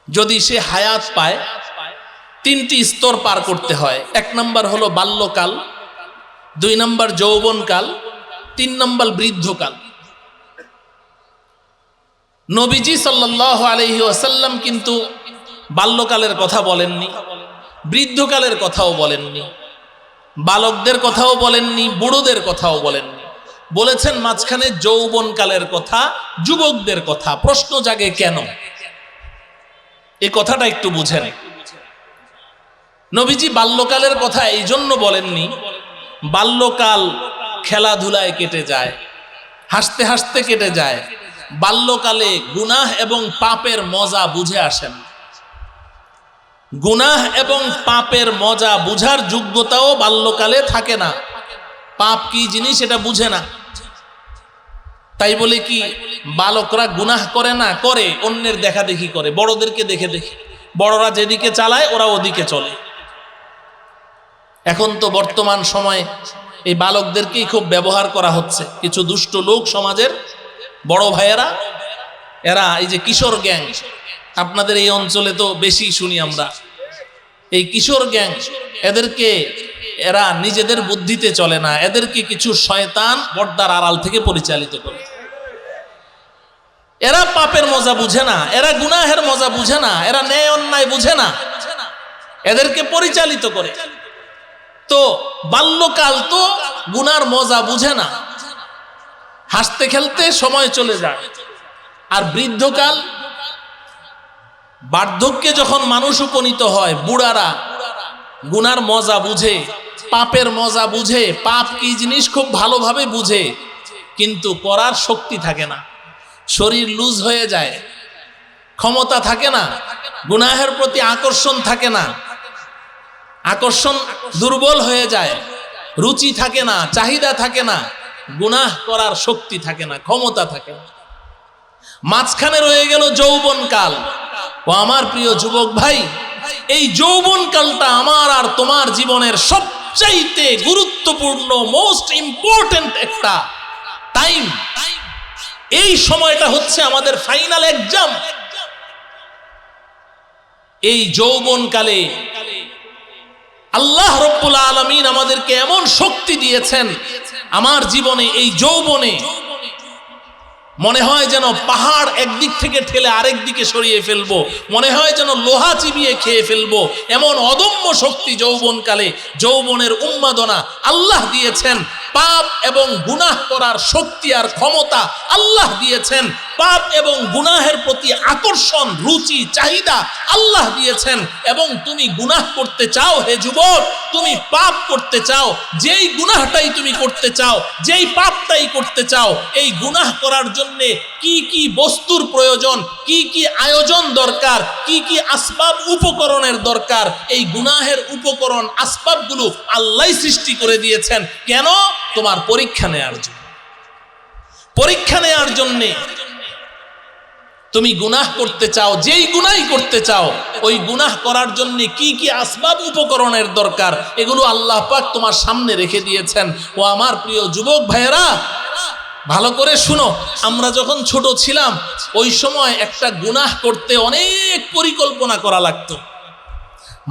[SPEAKER 1] যদি সে হায়াত পায় 3টি স্তর পার করতে হয়। 1 নম্বর হলো বাল্যকাল, 2 নম্বর যৌবনকাল, 3 নম্বর বৃদ্ধকাল। নবীজি সাল্লাল্লাহু আলাইহি ওয়াসাল্লাম কিন্তু বাল্যকালের কথা বলেননি, বৃদ্ধকালের কথাও বলেননি, বালকদের কথাও বলেননি, বুড়োদের কথাও বলেননি। বলেছেন মাঝখানে যৌবনকালের কথা, যুবকদের কথা। প্রশ্ন জাগে কেন? এই কথাটা একটু বুঝেন। নবীজি বাল্যকালের কথা এই জন্য বলেননি, বাল্যকাল খেলাধুলায় কেটে যায়, হাসতে হাসতে কেটে যায়। বাল্যকালে গুনাহ এবং পাপের মজা বুঝে আসেন। গুনাহ এবং পাপের মজা বুঝার যোগ্যতাও বাল্যকালে থাকে না। পাপ কি জিনিস এটা বুঝে না। তাই বলে কি বালকরা গুনাহ করে না? করে, অন্যের দেখা দেখি করে, বড়দেরকে দেখে দেখে। বড়রা যেদিকে চালায় ওরা ওদিকে চলে। এখন তো বর্তমান সময়ে এই বালকদেরকেই খুব ব্যবহার করা হচ্ছে। কিছু দুষ্ট লোক সমাজের বড় ভাইয়েরা, এরা এই যে কিশোর গ্যাং, আপনাদের এই অঞ্চলে তো বেশি শুনি আমরা, এই কিশোর গ্যাং, এরা নিজেদের বুদ্ধিতে চলে না, এদেরকে কিছু শয়তান পর্দার আড়াল থেকে পরিচালিত করে। এরা পাপের মজা বুঝে না, এরা গুনাহের মজা বুঝে না, এরা ন্যায় অন্যায় বুঝে না, এদেরকে পরিচালিত করে। তো বাল্যকাল তো গুনার মজা বুঝে না, হাসতে খেলতে সময় চলে যায়। আর বৃদ্ধকাল, বার্ধক্যে যখন মানুষ উপনীত হয়, বুড়ারা গুনার মজা বুঝে, পাপের মজা বুঝে, পাপ কি জিনিস খুব ভালোভাবে বুঝে, কিন্তু করার শক্তি থাকে না, শরীর লুজ হয়ে যায়, ক্ষমতা থাকে না, গুনাহের প্রতি আকর্ষণ থাকে না, আকর্ষণ দুর্বল হয়ে যায়, রুচি থাকে না, চাহিদা থাকে না, গুনাহ করার শক্তি থাকে না, ক্ষমতা থাকে না। মাঝখানে রয়ে গেল যৌবনকাল। ও আমার প্রিয় যুবক ভাই, এই যৌবনকালটা আমার আর তোমার জীবনের সবচাইতে গুরুত্বপূর্ণ, মোস্ট ইম্পর্টেন্ট একটা টাইম। এই সময়টা হচ্ছে আমাদের ফাইনাল এক্সাম। এই যৌবনকালে আল্লাহ রব্বুল আলামিন আমাদেরকে এমন শক্তি দিয়েছেন, আমার জীবনে এই যৌবনে মনে হয় যেন পাহাড় একদিক থেকে ঠেলে আরেক দিকে সরিয়ে ফেলবো, মনে হয় যেন লোহা চিবিয়ে খেয়ে ফেলবো, এমন অদম্য শক্তি যৌবনকালে, যৌবনের উন্মাদনা আল্লাহ দিয়েছেন। পাপ এবং গুনাহ করার শক্তি আর ক্ষমতা আল্লাহ দিয়েছেন। পাপ এবং গুনাহের প্রতি আকর্ষণ, রুচি, চাহিদা আল্লাহ দিয়েছেন। এবং তুমি গুনাহ করতে চাও, হে যুবক, তুমি পাপ করতে চাও, যেই গুনাহটাই তুমি করতে চাও, যেই পাপটাই করতে চাও, এই গুনাহ করার জন্য কি কি বস্তুর প্রয়োজন, কি কি আয়োজন দরকার, কি কি আসবাব উপকরণের দরকার, এই গুনাহের উপকরণ আসবাবগুলো আল্লাহ সৃষ্টি করে দিয়েছেন। কেন? তোমার পরীক্ষা নেয়ার জন্য। পরীক্ষা নেয়ার জন্য তুমি গুনাহ করতে চাও, যেই গুনাহই করতে চাও, ওই গুনাহ করার জন্য কি কি আসবাব উপকরণের দরকার, এগুলো আল্লাহ পাক তোমার সামনে রেখে দিয়েছেন। ও আমার প্রিয় যুবক ভাইয়েরা, ভালো করে শুনো। আমরা যখন ছোট ছিলাম, ওই সময় একটা গুনাহ করতে অনেক পরিকল্পনা করা লাগতো।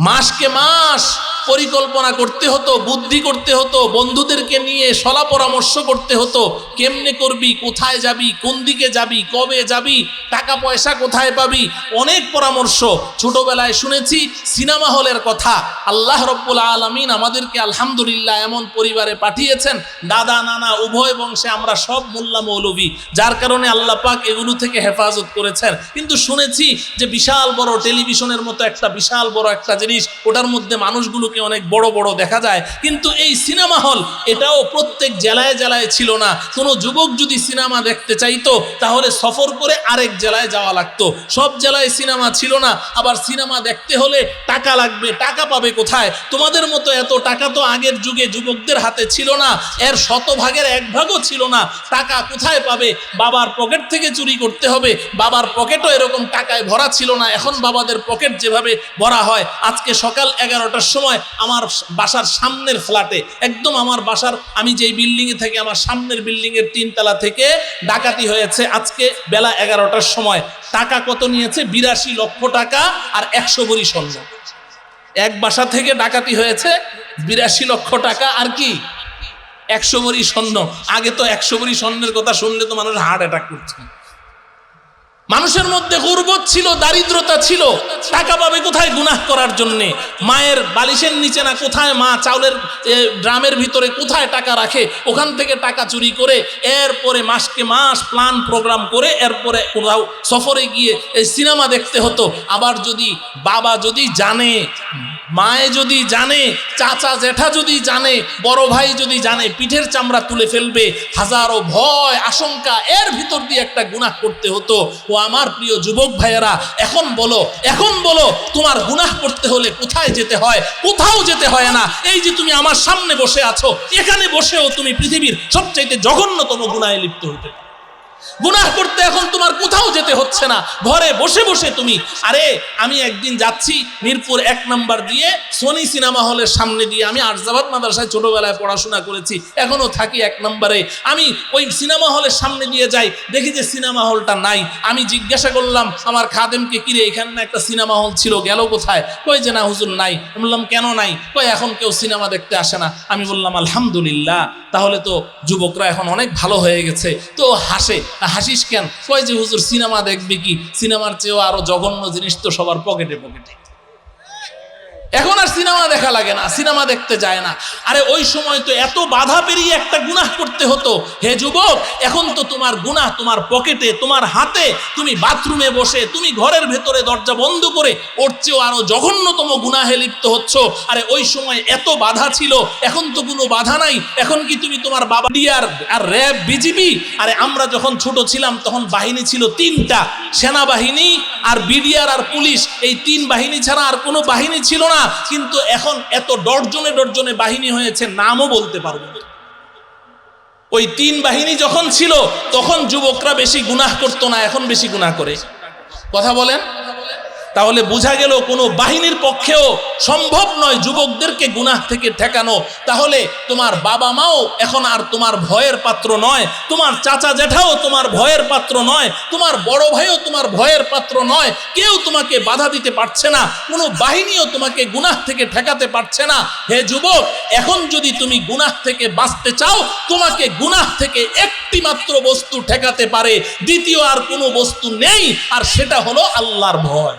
[SPEAKER 1] মাসকে মাস পরিকল্পনা করতে হতো, বুদ্ধি করতে হতো, বন্ধুদেরকে নিয়ে সলা পরামর্শ করতে হতো, কেমনে করবি, কোথায় যাবি, কোন দিকে যাবি, কবে যাবি, টাকা পয়সা কোথায় পাবি, অনেক পরামর্শ। ছোটবেলায় শুনেছি সিনেমা হলের কথা। আল্লাহ রব্বুল আলামিন আমাদেরকে আলহামদুলিল্লাহ এমন পরিবারে পাঠিয়েছেন, দাদা নানা উভয় বংশে আমরা সব মোল্লা মৌলভী, যার কারণে আল্লাহ পাক এগুলো থেকে হেফাজত করেছেন। কিন্তু শুনেছি যে বিশাল বড় টেলিভিশনের মতো একটা বিশাল বড় একটা জিনিস, ওটার মধ্যে মানুষগুলোকে অনেক বড় বড় দেখা যায়, কিন্তু এই সিনেমা হল এটাও প্রত্যেক জেলায় জেলায় ছিল না। কোনো যুবক যদি সিনেমা দেখতে চাইতো তাহলে সফর করে আরেক জেলায় যাওয়া লাগতো। সব জেলায় সিনেমা ছিল না। আবার সিনেমা দেখতে হলে টাকা লাগবে, টাকা পাবে কোথায়? তোমাদের মতো এত টাকা তো আগের যুগে যুবকদের হাতে ছিল না, এর শতভাগের এক ভাগও ছিল না। টাকা কোথায় পাবে? বাবার পকেট থেকে চুরি করতে হবে। বাবার পকেটও এরকম টাকায় ভরা ছিল না। এখন বাবাদের পকেট যেভাবে ভরা হয়। আজকে সকাল 11টার সময় আমার বাসার সামনের ফ্ল্যাটে, একদম আমার বাসার, আমি যেই বিল্ডিংয়ে থাকি আমার সামনের বিল্ডিংয়ের 3 তলা থেকে ডাকাতি হয়েছে আজকে বেলা 11টার সময়। টাকা কত নিয়েছে? 82 লক্ষ টাকা আর 100 ভরি স্বর্ণ। এক বাসা থেকে ডাকাতি হয়েছে 82 লক্ষ টাকা আর কি 100 ভরি স্বর্ণ। আগে তো 100 ভরি স্বর্ণের কথা শুনলে তো মানুষ হার্ট অ্যাটাক করছে। মানুষের মধ্যে গুরবত ছিল, দারিদ্রতা ছিল। টাকা পাবে কোথায় গুনাহ করার জন্যে? মায়ের বালিশের নিচে না কোথায় মা চাউলের ড্রামের ভিতরে কোথায় টাকা রাখে, ওখান থেকে টাকা চুরি করে এরপরে মাসকে মাস প্ল্যান প্রোগ্রাম করে এরপরে কোথাও সফরে গিয়ে এই সিনেমা দেখতে হতো। আবার যদি বাবা যদি জানে, মায়ে যদি জানে, চাচা জেঠা যদি জানে, বড় ভাই যদি জানে, পিঠের চামড়া তুলে ফেলবে। হাজারো ভয় আশঙ্কা, এর ভিতর দিয়ে একটা গুনাহ করতে হতো। ও আমার প্রিয় যুবক ভাইয়েরা, এখন বলো তোমার গুনাহ করতে হলে কোথায় যেতে হয়? কোথাও যেতে হয় না। এই যে তুমি আমার সামনে বসে আছো, এখানে বসেও তুমি পৃথিবীর সবচাইতে জঘন্যতম গুনাহে লিপ্ত হতে পারো। গুনাহ করতে এখন তোমার কোথাও যেতে হচ্ছে না, ঘরে বসে বসে তুমি। আরে আমি একদিন যাচ্ছি মিরপুর 1 নম্বর দিয়ে সোনি সিনেমা হলের সামনে দিয়ে, আমি আরজাবাদ মাদ্রাসায় ছোটবেলায় পড়াশোনা করেছি, এখনো থাকি 1 নম্বরে। আমি ওই সিনেমা হলের সামনে দিয়ে যাই, দেখি যে সিনেমা হলটা নাই। আমি জিজ্ঞাসা করলাম আমার খাদেমকে, কিরে এখানে না একটা সিনেমা হল ছিল, গেল কোথায়? কই যে না হুজুর নাই। আমি বললাম কেন নাই? কই এখন কেউ সিনেমা দেখতে আসে না। আমি বললাম আলহামদুলিল্লাহ, তাহলে তো যুবকরা এখন অনেক ভালো হয়ে গেছে। তো হাসে, হাসিস কেন? কয় যে হুজুর সিনেমা দেখবি কি, সিনেমার চেয়েও আরো জঘন্য জিনিস তো সবার পকেটে পকেটে। এখন আর সিনেমা দেখা লাগে না, সিনেমা দেখতে যায় না। আরে ওই সময় তো এত বাধা পেরিয়ে একটা গুনাহ করতে হতো। হে যুবক, এখন তো তোমার গুনাহ তোমার পকেটে, তোমার হাতে। তুমি বাথরুমে বসে, তুমি ঘরের ভেতরে দরজা বন্ধ করে ওর চেয়েও আরো জঘন্যতম গুনাহে লিপ্ত হচ্ছ। আরে ওই সময় এত বাধা ছিল, এখন তো কোনো বাধা নাই। এখন কি তুমি তোমার বাবা ডিআর আর র্যাব, বিজিবি? আরে আমরা যখন ছোট ছিলাম তখন বাহিনী ছিল 3টা, সেনাবাহিনী আর বিডিআর আর পুলিশ। এই 3 বাহিনী ছাড়া আর কোনো বাহিনী ছিল না। কিন্তু এখন এত ডর্জনে ডর্জনে বাহিনী হয়েছে, নামও বলতে পারবো না। ওই 3 বাহিনী যখন ছিল তখন যুবকরা বেশি গুনাহ করতো না, এখন বেশি গুনাহ করে। কথা বলেন। তাহলে বোঝা গেল কোনো বাহিনীর পক্ষেও সম্ভব নয় যুবকদেরকে গুনাহ থেকে ঠেকানো। তাহলে তোমার বাবা মাও এখন আর তোমার ভয়ের পাত্র নয়, তোমার চাচা জেঠাও তোমার ভয়ের পাত্র নয়, তোমার বড় ভাইও তোমার ভয়ের পাত্র নয়। কেউ তোমাকে বাধা দিতে পারছে না, কোনো বাহিনীও তোমাকে গুনাহ থেকে ঠেকাতে পারছে না। হে যুবক, এখন যদি তুমি গুনাহ থেকে বাঁচতে চাও, তোমাকে গুনাহ থেকে একটি মাত্র বস্তু ঠেকাতে পারে, দ্বিতীয় আর কোনো বস্তু নেই, আর সেটা হলো আল্লাহর ভয়।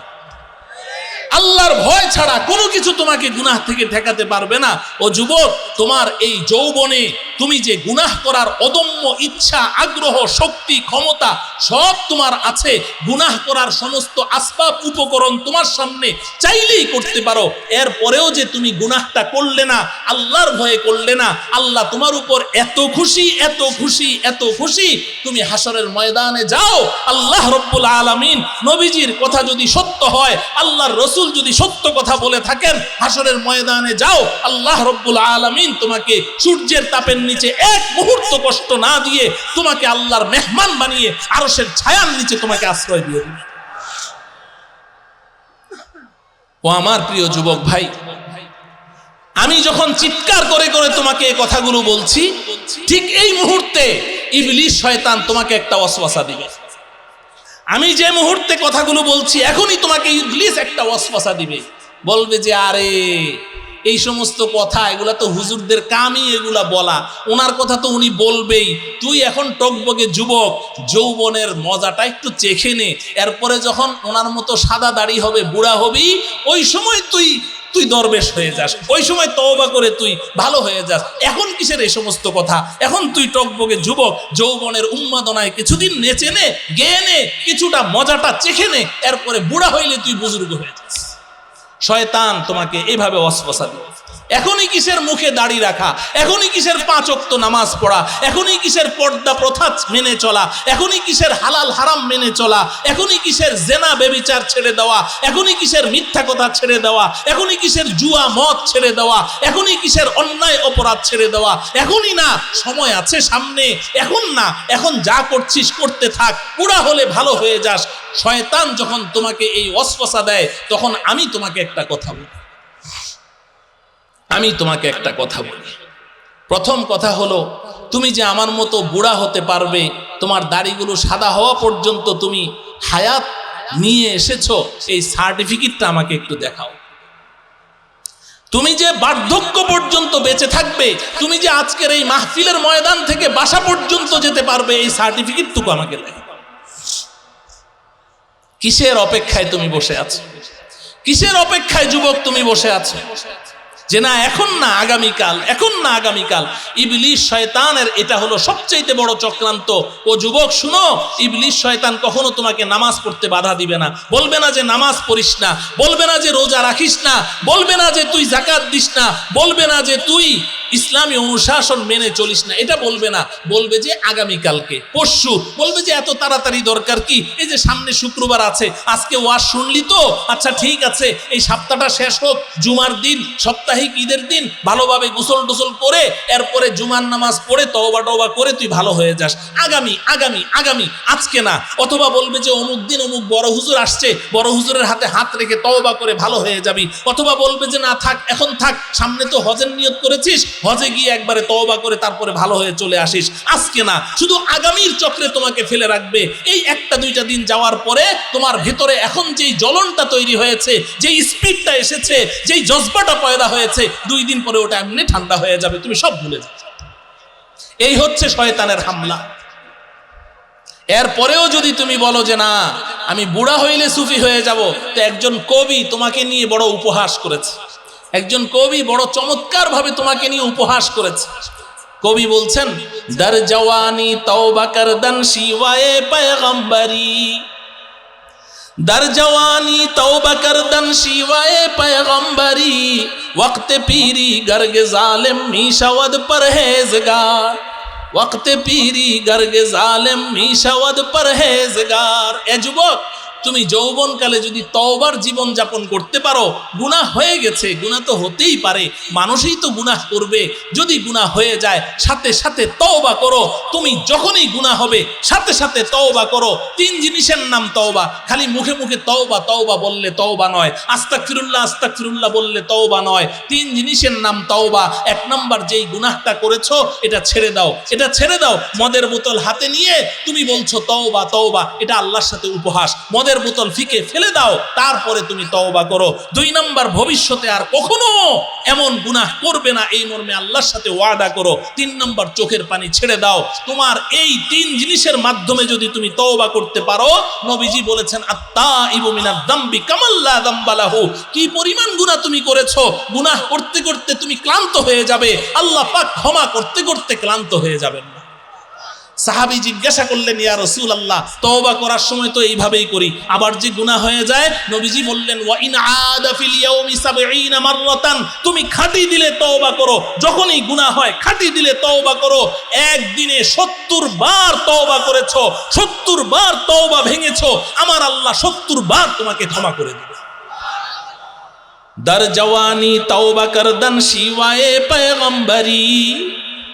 [SPEAKER 1] আল্লাহর ভয় ছাড়া কোনো কিছু তোমাকে গুনাহ থেকে ঠেকাতে পারবে না। ও যুবক, তোমার এই যৌবনে তুমি যে গুনাহ করার অদম্য ইচ্ছা, আগ্রহ, শক্তি, ক্ষমতা সব তোমার আছে। গুনাহ করার সমস্ত আসবাব উপকরণ তোমার সামনে, চাইলেই করতে পারো। এরপরেও যে তুমি গুনাহটা করলে না, আল্লাহর ভয়ে করলে না, আল্লাহ তোমার উপর এত খুশি, এত খুশি, এত খুশি। তুমি হাসরের ময়দানে যাও, আল্লাহ রব্বুল আলামিন নবীজির কথা যদি সত্য হয়, আল্লাহর রাসূল যদি সত্য কথা বলে থাকেন, হাসরের ময়দানে যাও, আল্লাহ রব্বুল আলামিন তোমাকে সূর্যের তাপের নিচে এক মুহূর্ত কষ্ট না দিয়ে তোমাকে আল্লাহর মেহমান বানিয়ে আরশের ছায়ার নিচে তোমাকে আশ্রয় দিয়ে দিবে। ও আমার প্রিয় যুবক ভাই, আমি যখন চিৎকার করে করে তোমাকে এই কথাগুলো বলছি, ঠিক এই মুহূর্তে ইবলিস শয়তান তোমাকে একটা ওয়াসওয়াসা দিবে। আমি যে মুহূর্তে কথাগুলো বলছি এখনই তোমাকে ইবলিস একটা ওয়াসওয়াসা দিবে, বলবে যে আরে এই সমস্ত কথা এগুলা তো হুজুরদের কামই এগুলা বলা, ওনার কথা তো উনি বলবেই। তুই এখন টকবগে যুবক, যৌবনের মজাটা একটু চেখে নে, এরপরে যখন ওনার মতো সাদা দাড়ি হবে, বুড়া হবি, ওই সময় তুই দরবেশ হয়ে যাস, ওই সময় তওবা করে তুই ভালো হয়ে যাস। এখন কিসের এই সমস্ত কথা? এখন তুই টকবগে যুবক, যৌবনের উন্মাদনায় কিছুদিন নেচে নে, গেয়ে নে, কিছুটা মজাটা চেখে নে, এরপরে বুড়া হইলে তুই বুজুর্গ হয়ে যাস। শয়তান তোমাকে এইভাবে ওয়াসওয়াসা দিবে। এখনই কিসের মুখে দাড়ি রাখা, এখনই কিসের 5 ওয়াক্ত নামাজ পড়া, এখনই কিসের পর্দা প্রথা মেনে চলা, এখনই কিসের হালাল হারাম মেনে চলা, এখনই কিসের জেনা বেবিচার ছেড়ে দেওয়া, এখনই কিসের মিথ্যা কথা ছেড়ে দেওয়া, এখনই কিসের জুয়া মদ ছেড়ে দেওয়া, এখনই কিসের অন্যায় অপরাধ ছেড়ে দেওয়া। এখনই না, সময় আছে সামনে, এখন না, এখন যা করছিস করতে থাক, পুরা হলে ভালো হয়ে যাস। শয়তান যখন তোমাকে এই ওয়াসওয়াসা দেয়, তখন আমি তোমাকে একটা কথা বলি, প্রথম কথা হলো, তুমি যে আমার মতো বুড়া হতে পারবে, তোমার দাড়িগুলো সাদা হওয়া পর্যন্ত তুমি হায়াত নিয়ে এসেছো, এই সার্টিফিকেটটা আমাকে একটু দেখাও। তুমি যে বার্ধক্য পর্যন্ত বেঁচে থাকবে, তুমি যে আজকের এই মাহফিলের ময়দান থেকে বাসা পর্যন্ত যেতে পারবে, এই সার্টিফিকেটটুকু আমাকে দেখাও। কিসের অপেক্ষায় তুমি বসে আছো? কিসের অপেক্ষায় যুবক তুমি বসে আছো? যে না এখন না আগামীকাল, এখন না আগামীকাল। ইবলিস শয়তানের এটা হলো সবচেয়ে বড় চক্রান্ত। ও যুবক শুনো, ইবলিস শয়তান কখনো তোমাকে নামাজ পড়তে বাধা দিবে না, বলবে না যে নামাজ পড়িস না, বলবে না যে রোজা রাখিস না, বলবে না যে তুই যাকাত দিস না, বলবে না যে তুই ইসলামী অনুশাসন মেনে চলিস না, এটা বলবে না। বলবে যে আগামীকালকে, পরশু, বলবে যে এত তাড়াতাড়ি দরকার কি, এই যে সামনে শুক্রবার আছে, আজকে ওয়াজ শুনলি তো, আচ্ছা ঠিক আছে, এই সপ্তাহটা শেষ হোক, জুমার দিন, সাপ্তাহিক ঈদের দিন ভালোভাবে গোসল টোসল করে এরপরে জুমার নামাজ পড়ে তওবা টওবা করে তুই ভালো হয়ে যাস। আগামী আগামী আগামী, আজকে না। অথবা বলবে যে অমুক দিন অমুক বড় হুজুর আসছে, বড় হুজুরের হাতে হাত রেখে তওবা করে ভালো হয়ে যাবি। অথবা বলবে যে না থাক, এখন থাক, সামনে তো হজের নিয়ত করেছিস, হজে গিয়ে একবারে তওবা করে তারপরে ভালো হয়ে চলে আসিস। আজকে না, শুধু আগামীর চক্রে তোমাকে ফেলে রাখবে। এই একটা দুইটা দিন যাওয়ার পরে তোমার ভেতরে এখন যেই জ্বলনটা তৈরি হয়েছে, যেই স্পিডটা এসেছে, যেই জজবাটা পয়দা হয়েছে, 2 দিন পরে ওটা এমনি ঠান্ডা হয়ে যাবে, তুমি সব ভুলে যাবে। এই হচ্ছে শয়তানের হামলা। এরপরেও যদি তুমি বলো যে না আমি বুড়া হইলে সুফি হয়ে যাব, তো একজন কবি তোমাকে নিয়ে বড় উপহাস করেছে, একজন কবি বড় চমৎকার ভাবে তোমাকে নিয়ে উপহাস করেছে। কবি বলছেন, দর জওয়ানি তওবা করদন শিওয়ায়ে পয়গম্বরি, দর জওয়ানি তওবা করদন শিওয়ায়ে পয়গম্বরি, वक्त पीरी गर्ग जालिम मीशवद परहेजगार, वक्त पीरी गर्ग जालिम मीशवद परहेजगार। ए जुबक, তুমি যৌবনকালে যদি তওবার জীবন যাপন করতে পারো, গুনাহ হয়ে গেছে, গুনাহ তো হতেই পারে, মানুষই তো গুনাহ করবে, যদি গুনাহ হয়ে যায় সাথে সাথে তওবা করো। তুমি যখনই গুনাহ হবে সাথে সাথে তওবা করো। 3 জিনিসের নাম তওবা। খালি মুখে মুখে তওবা তওবা বললে তওবা নয়, আস্তাগফিরুল্লাহ আস্তাগফিরুল্লাহ বললে তওবা নয়। 3 জিনিসের নাম তওবা। 1 নাম্বার, যেই গুনাহটা করেছো এটা ছেড়ে দাও, এটা ছেড়ে দাও। মদের বোতল হাতে নিয়ে তুমি বলছো তওবা তওবা, এটা আল্লাহর সাথে উপহাস। মদের বোতল ফিকে ফেলে দাও, তারপরে তুমি তওবা করো। 2 নাম্বার, ভবিষ্যতে আর কখনো এমন গুনাহ করবে না, এই মর্মে আল্লাহর সাথে ওয়াদা করো। 3 নাম্বার, চোখের পানি ছেড়ে দাও। তোমার এই 3 জিনিসের মাধ্যমে যদি তুমি তওবা করতে পারো, নবীজি বলেছেন আত্তাইবু মিনাদ দামবি কামাল্লা দামবালাহু। কি পরিমাণ গুনাহ তুমি করেছো, গুনাহ করতে করতে তুমি ক্লান্ত হয়ে যাবে, আল্লাহ পাক ক্ষমা করতে করতে ক্লান্ত হয়ে যাবেন না। সাহাবী জিজ্ঞাসা করলেন, ইয়া রাসূলুল্লাহ, তওবা করার সময় তো এইভাবেই করি, আবার যে গুনাহ হয়ে যায়? নবীজি বললেন, ওয়া ইন আদা ফিল ইয়াউমি 70 মাররাতান, তুমি খাঁটি দিলে তওবা করো। যখনই গুনাহ হয় খাঁটি দিলে তওবা করো। একদিনে 70 বার তওবা করেছো, 70 বার তওবা ভেঙেছো, আমার আল্লাহ 70 বার তোমাকে ক্ষমা করে দিবে। দর জওয়ানি তওবা করদন শিওয়ায়ে পয়গম্বরি,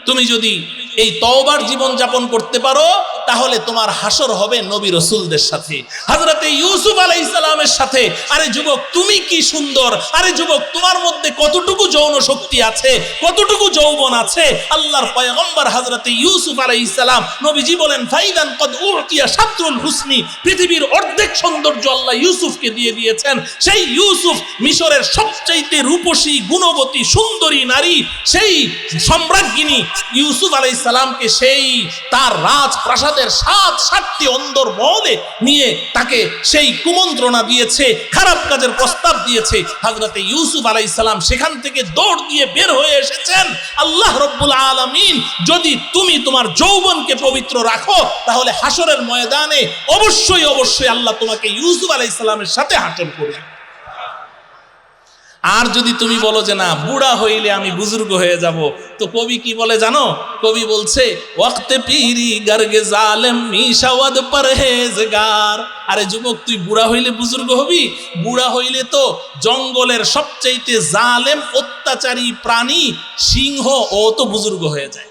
[SPEAKER 1] তুমি যদি এই তওবার জীবন যাপন করতে পারো, তাহলে তোমার হাসর হবে নবী রাসূলদের সাথে, হযরতে ইউসুফ আলাইহিস সালামের সাথে। আরে যুবক, তুমি কি সুন্দর! আরে যুবক, তোমার মধ্যে কতটুকু যৌন শক্তি আছে, কতটুকু যৌবন আছে! আল্লাহর পয়গম্বর হযরতে ইউসুফ আলাইহিস সালাম নবীজি বলেন, ফাইদান কদ উতিয়া শাতরুল হুসনি, পৃথিবীর অর্ধেক সৌন্দর্য আল্লাহ ইউসুফকে দিয়ে দিয়েছেন। সেই ইউসুফ মিশরের সবচাইতে রূপসী, গুণবতী, সুন্দরী নারী, সেই সম্রাজ্ঞিনী ইউসুফ আলাইহিস সালামকে সেই তার রাজপ্রাসাদের 7টি অন্দর মহলে নিয়ে তাকে সেই কুমন্ত্রণা দিয়েছে, খারাপ কাজের প্রস্তাব দিয়েছে। হযরতে ইউসুফ আলাইহিস সালাম সেখান থেকে দৌড় দিয়ে বের হয়ে এসেছেন। আল্লাহ রাব্বুল আলামিন যদি তুমি তোমার যৌবনকে পবিত্র রাখো, তাহলে হাসরের ময়দানে অবশ্যই অবশ্যই আল্লাহ তোমাকে ইউসুফ আলাইহিস সালামের সাথে হাসর করবে। আর যদি তুমি বলো যে না, বুড়া হইলে আমি বুজুর্গ হয়ে যাব, তো কবি কি বলে জানো? কবি বলছে, ওয়াক্তে পীরি গর্গে জালেম মিশাওয়াদ পরহেজগার। আরে যুবক, তুই বুড়া হইলে বুজুর্গ হবি? বুড়া হইলে তো জঙ্গলের সবচাইতে জালেম অত্যাচারী প্রাণী সিংহ, ও তো বুজুর্গ হয়ে যায়।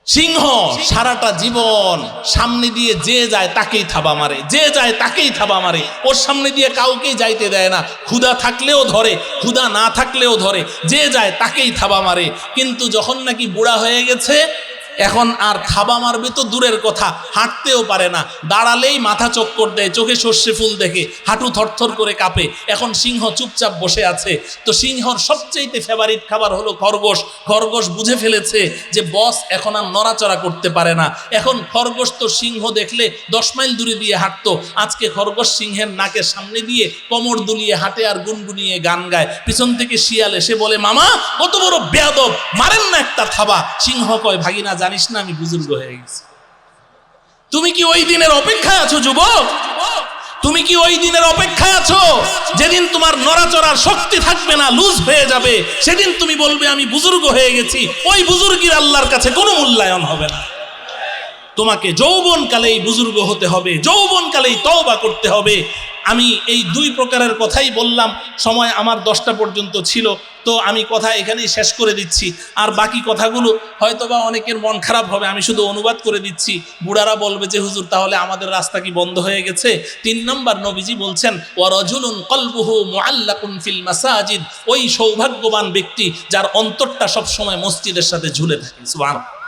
[SPEAKER 1] সিংহ সারাটা জীবন সামনে দিয়ে যে যায় তাকেই থাবা মারে, যে যায় তাকেই থাবা মারে, ওর সামনে দিয়ে কাউকেই যাইতে দেয় না। ক্ষুধা থাকলেও ধরে, ক্ষুধা না থাকলেও ধরে, যে যায় তাকেই থাবা মারে। কিন্তু যখন নাকি বুড়া হয়ে গেছে, এখন আর থাবা মারবে তো দূরের কথা, হাঁটতেও পারে না, দাঁড়ালেই মাথা চক্কর দেয়, চোখে সর্ষে ফুল দেখে, হাঁটু থরথর করে কাঁপে। এখন সিংহ চুপচাপ বসে আছে। তো সিংহর সবচেয়ে ফেভারিট খাবার হলো খরগোশ। খরগোশ বুঝে ফেলেছে যে বস এখন আর নড়াচড়া করতে পারে না। এখন খরগোশ তো সিংহ দেখলে 10 মাইল দূরে দিয়ে হাঁটতো, আজকে খরগোশ সিংহের নাকের সামনে দিয়ে কোমর দুলিয়ে হাঁটে আর গুনগুনিয়ে গান গায়। পিছন থেকে শিয়াল এসে বলে, মামা কত বড় বেয়াদব, মারেন না একটা থাবা। সিংহ কয়, ভাগিনা জানিস না আমি বুজুর্গ হয়ে গেছি। তুমি কি ওই দিনের অপেক্ষায় আছো যুবক? তুমি কি ওই দিনের অপেক্ষায় আছো যেদিন তোমার নড়াচড়ার শক্তি থাকবে না, লুজ হয়ে যাবে? সেদিন তুমি বলবে আমি বুজুর্গ হয়ে গেছি। ওই বুজুর্গের আল্লাহর কাছে কোনো মূল্যায়ন হবে না। তোমাকে যৌবনকালেই বুজুর্গ হতে হবে, যৌবনকালেই তওবা করতে হবে। আমি এই 2 প্রকারের কথাই বললাম। সময় আমার 10টা পর্যন্ত ছিল, তো আমি কথা এখানেই শেষ করে দিচ্ছি। আর বাকি কথাগুলো হয়তোবা অনেকের মন খারাপ হবে, আমি শুধু অনুবাদ করে দিচ্ছি। বুড়ারা বলবে যে হুজুর তাহলে আমাদের রাস্তা কি বন্ধ হয়ে গেছে? 3 নম্বর নবীজি বলছেন, ওয়ারাজুলুন কলবুহু মুআল্লাকুন ফিল মাসাজিদ, ওই সৌভাগ্যবান ব্যক্তি যার অন্তরটা সব সময় মসজিদের সাথে ঝুলে থাকে। সুবহানাল্লাহ।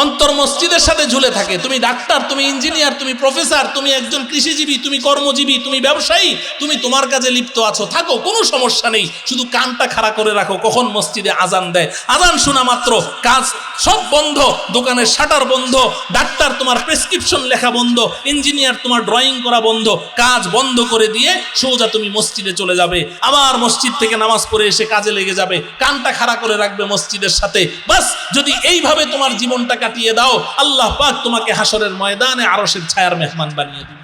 [SPEAKER 1] অন্তর মসজিদের সাথে ঝুলে থাকে। তুমি ডাক্তার, তুমি ইঞ্জিনিয়ার, তুমি প্রফেসর, তুমি একজন কৃষিজীবী, তুমি কর্মজীবী, তুমি ব্যবসায়ী, তুমি তোমার কাজে লিপ্ত আছো, থাকো, কোনো সমস্যা নেই। শুধু কানটা খাড়া করে রাখো কখন মসজিদে আজান দেয়। আজান শোনা মাত্র কাজ সব বন্ধ, দোকানের শাটার বন্ধ, ডাক্তার তোমার প্রেসক্রিপশন লেখা বন্ধ, ইঞ্জিনিয়ার তোমার ড্রয়িং করা বন্ধ, কাজ বন্ধ করে দিয়ে সোজা তুমি মসজিদে চলে যাবে। আবার মসজিদ থেকে নামাজ পড়ে এসে কাজে লেগে যাবে, কানটা খাড়া করে রাখবে মসজিদের সাথে। বাস, যদি এইভাবে তোমার জীবনটা কাটিয়ে দাও, আল্লাহ পাক তোমাকে হাসরের ময়দানে আরশের ছায়ার মেহমান বানিয়ে দিবে।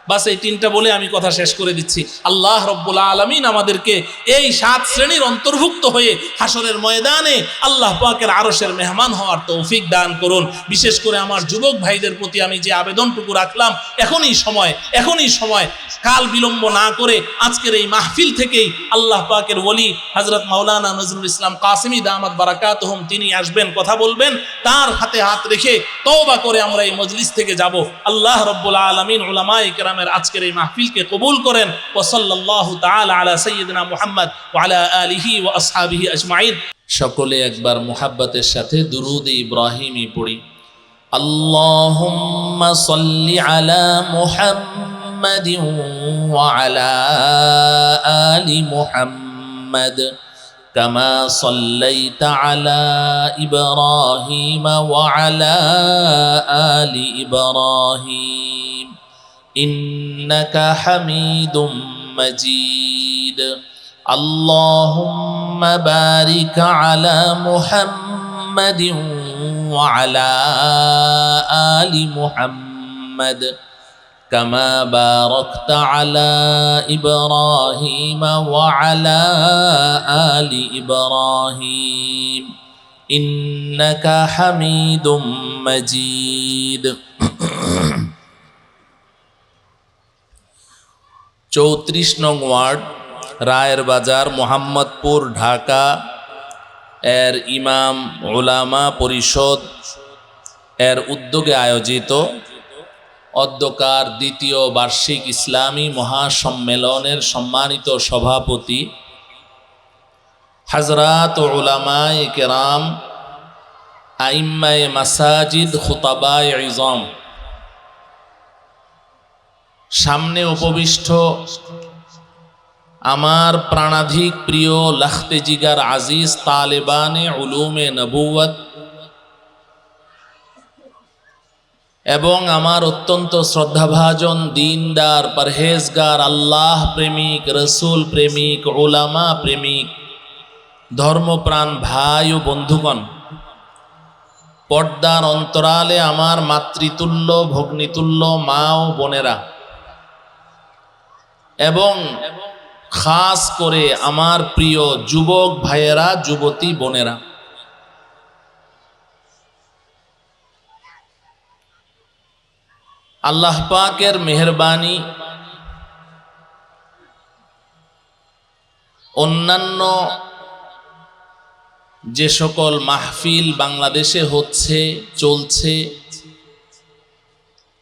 [SPEAKER 1] বাস, এই 3টা বলে আমি কথা শেষ করে দিচ্ছি। আল্লাহ রব্বুল আলামিন আমাদেরকে এই 7 শ্রেণীর অন্তর্ভুক্ত হয়ে হাসরের ময়দানে আল্লাহ পাকের আরশের মেহমান হওয়ার তৌফিক দান করুন। বিশেষ করে আমার যুবক ভাইদের প্রতি আমি যে আবেদনটুকু রাখলাম, এখনই সময়, কাল বিলম্ব না করে আজকের এই মাহফিল থেকেই আল্লাহ পাকের ওলি হযরত মাওলানা নজরুল ইসলাম কাসেমী দামাত বারাকাতুহুম তিনি আসবেন, কথা বলবেন, তার হাতে হাত রেখে তওবা করে আমরা এই মজলিস থেকে যাব। আল্লাহ রব্বুল আলামিন উলামায়ে কেরামের আজকের এই মাহফিলকে কবুল করেন। ওয়া সাল্লাল্লাহু তাআলা আলা সাইয়্যিদিনা মুহাম্মদ ওয়া আলা আলিহি ওয়া আসহাবিহি আজমাইন। সকলে একবার মুহাব্বতের সাথে দুরূদ ইব্রাহিমি পড়ি। আল্লাহুম্মা সাল্লি আলা মুহাম্মাদিন ওয়া আলা আলি মুহাম্মাদ কামা সাল্লাইতা আলা ইব্রাহিম ওয়া আলা আলি ইব্রাহিম ইন্নাকা হামিদুম মাজিদ। আল্লাহুম্মা বারিক আলা মুহাম্মাদিন ওয়া আলা আলি মুহাম্মাদ কামা বারাকতা আলা ইব্রাহিম ওয়া আলা আলি ইব্রাহিম ইন্নাকা হামিদুম মাজিদ। 34 নং ওয়ার্ড, রায়ের বাজার, মোহাম্মদপুর, ঢাকা এর ইমাম উলামা পরিষদ এর উদ্যোগে আয়োজিত অধ্যকার দ্বিতীয় বার্ষিক ইসলামী মহাসম্মেলনের সম্মানিত সভাপতি হযরত উলামায়ে কেরাম, আইম্মায়ে মাসাজিদ, খুতাবায়ে ইজম, সামনে উপবিষ্ট আমার প্রাণাধিক প্রিয় লখতে জিগার আজিজ তালেবানে উলুমে নবুয়ত এবং আমার অত্যন্ত শ্রদ্ধাভাজন দিনদার পরহেজগার আল্লাহ প্রেমিক, রসুল প্রেমিক, উলামা প্রেমিক, ধর্মপ্রাণ ভাই ও বন্ধুগণ, পর্দার অন্তরালে আমার মাতৃতুল্য ভগ্নিতুল্য মা ও বোনেরা, এবং খাস করে আমার প্রিয় যুবক ভাইয়েরা, যুবতী বোনেরা, আল্লাহ পাকের মেহেরবানি, অন্যান্য যে সকল মাহফিল বাংলাদেশে হচ্ছে, চলছে,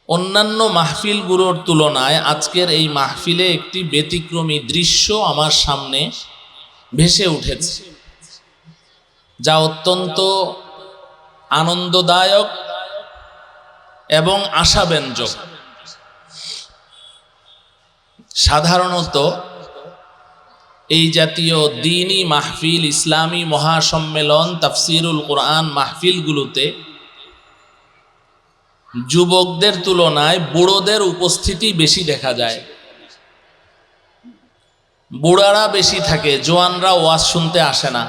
[SPEAKER 1] অন্যান্য মাহফিলগুলোর তুলনায় আজকের এই মাহফিলে একটি ব্যতিক্রমী দৃশ্য আমার সামনে ভেসে উঠেছে, যা অত্যন্ত আনন্দদায়ক এবং আশাব্যঞ্জক। সাধারণত এই জাতীয় দ্বীনি মাহফিল, ইসলামী মহাসম্মেলন, তাফসিরুল কোরআন মাহফিলগুলোতে যুবকদের তুলনায় বুড়োদের উপস্থিতি বেশি দেখা যায়। বুড়ারা বেশি থাকে, জোয়ানরা ওয়াজ শুনতে আসে না।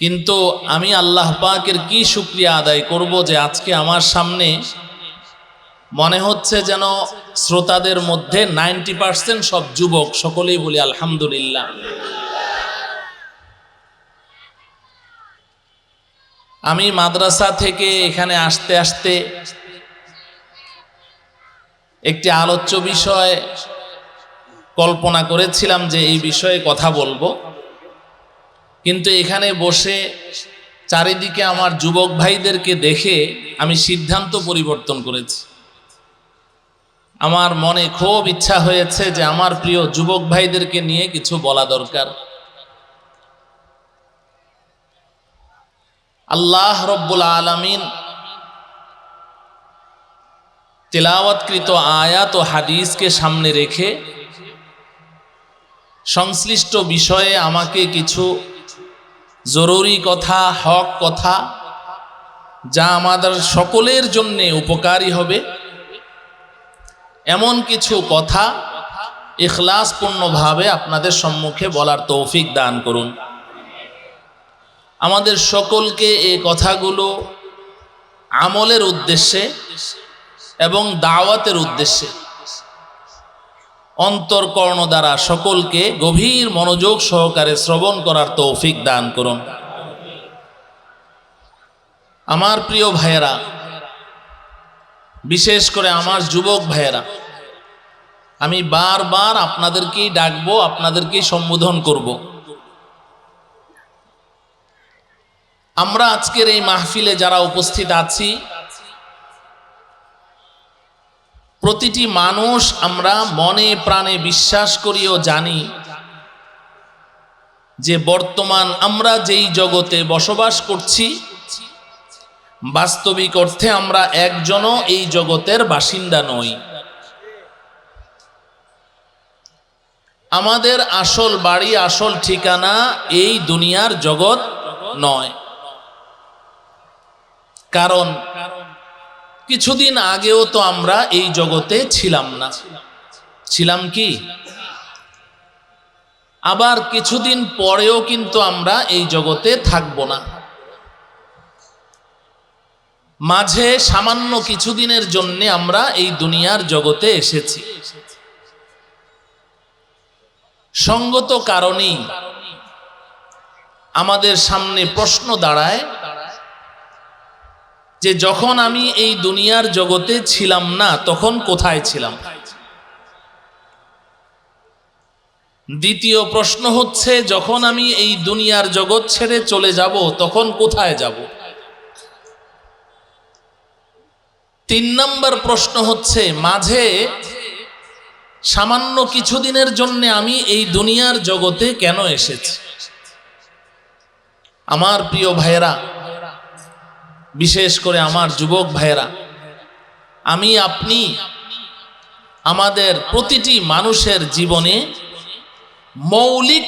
[SPEAKER 1] কিন্তু আমি আল্লাহ পাকের কি শুকরিয়া আদায় করব যে আজকে আমার সামনে মনে হচ্ছে যেন শ্রোতাদের মধ্যে 90% সব যুবক। সকলেই বলি আলহামদুলিল্লাহ। আমি মাদ্রাসা থেকে এখানে আসতে আসতে একটি আলোচ্য বিষয় কল্পনা করেছিলাম যে এই বিষয়ে কথা বলবো, কিন্তু এখানে বসে চারিদিকে আমার যুবক ভাইদেরকে দেখে আমি সিদ্ধান্ত পরিবর্তন করেছি। আমার মনে খুব ইচ্ছা হয়েছে যে আমার প্রিয় যুবক ভাইদেরকে নিয়ে কিছু বলা দরকার। আল্লাহ রব্বুল আলামিন তিলাওয়াতকৃত আয়াত ও হাদিসকে সামনে রেখে সংশ্লিষ্ট বিষয়ে আমাকে কিছু জরুরি কথা, হক কথা, যা আমাদের সকলের জন্য উপকারী হবে, এমন কিছু কথা ইখলাসপূর্ণভাবে আপনাদের সম্মুখে বলার তৌফিক দান করুন। আমাদের সকলকে এই কথাগুলো আমলের উদ্দেশ্যে এবং দাওয়াতের উদ্দেশ্যে অন্তরকর্ণ দ্বারা সকলকে গভীর মনোযোগ সহকারে শ্রবণ করার তৌফিক দান করুন। আমার প্রিয় ভাইয়েরা, বিশেষ করে আমার যুবক ভাইয়েরা, আমি বারবার আপনাদেরকেই ডাকবো, আপনাদেরকেই সম্বোধন করব। আমরা আজকের এই মাহফিলে যারা উপস্থিত আছি, প্রতিটি মানুষ আমরা মনে প্রাণে বিশ্বাস করি ও জানি যে বর্তমান আমরা যেই জগতে বসবাস করছি, বাস্তবিক অর্থে আমরা একজনও এই জগতের বাসিন্দা নই। আমাদের আসল বাড়ি, আসল ঠিকানা এই দুনিয়ার জগৎ নয়। কারণ কিছুদিন আগেও তো আমরা এই জগতে ছিলাম না। ছিলাম কি? আবার কিছুদিন পরেও কিন্তু আমরা এই জগতে থাকব না। মাঝে সামান্য কিছুদিনের জন্য আমরা এই দুনিয়ার জগতে এসেছি। সঙ্গত কারণেই আমাদের সামনে প্রশ্ন দাঁড়ায় যে যখন আমি এই দুনিয়ার জগতে ছিলাম না তখন কোথায় ছিলাম? দ্বিতীয় প্রশ্ন হচ্ছে, যখন আমি এই দুনিয়ার জগৎ ছেড়ে চলে যাব তখন কোথায় যাব? 3 নম্বর প্রশ্ন হচ্ছে, মাঝে সামান্য কিছুদিনের জন্য আমি এই দুনিয়ার জগতে কেন এসেছি? আমার প্রিয় ভাইয়েরা, বিশেষ করে আমার যুবক ভাইয়েরা, আমি আপনি আমাদের প্রতিটি মানুষের জীবনে মৌলিক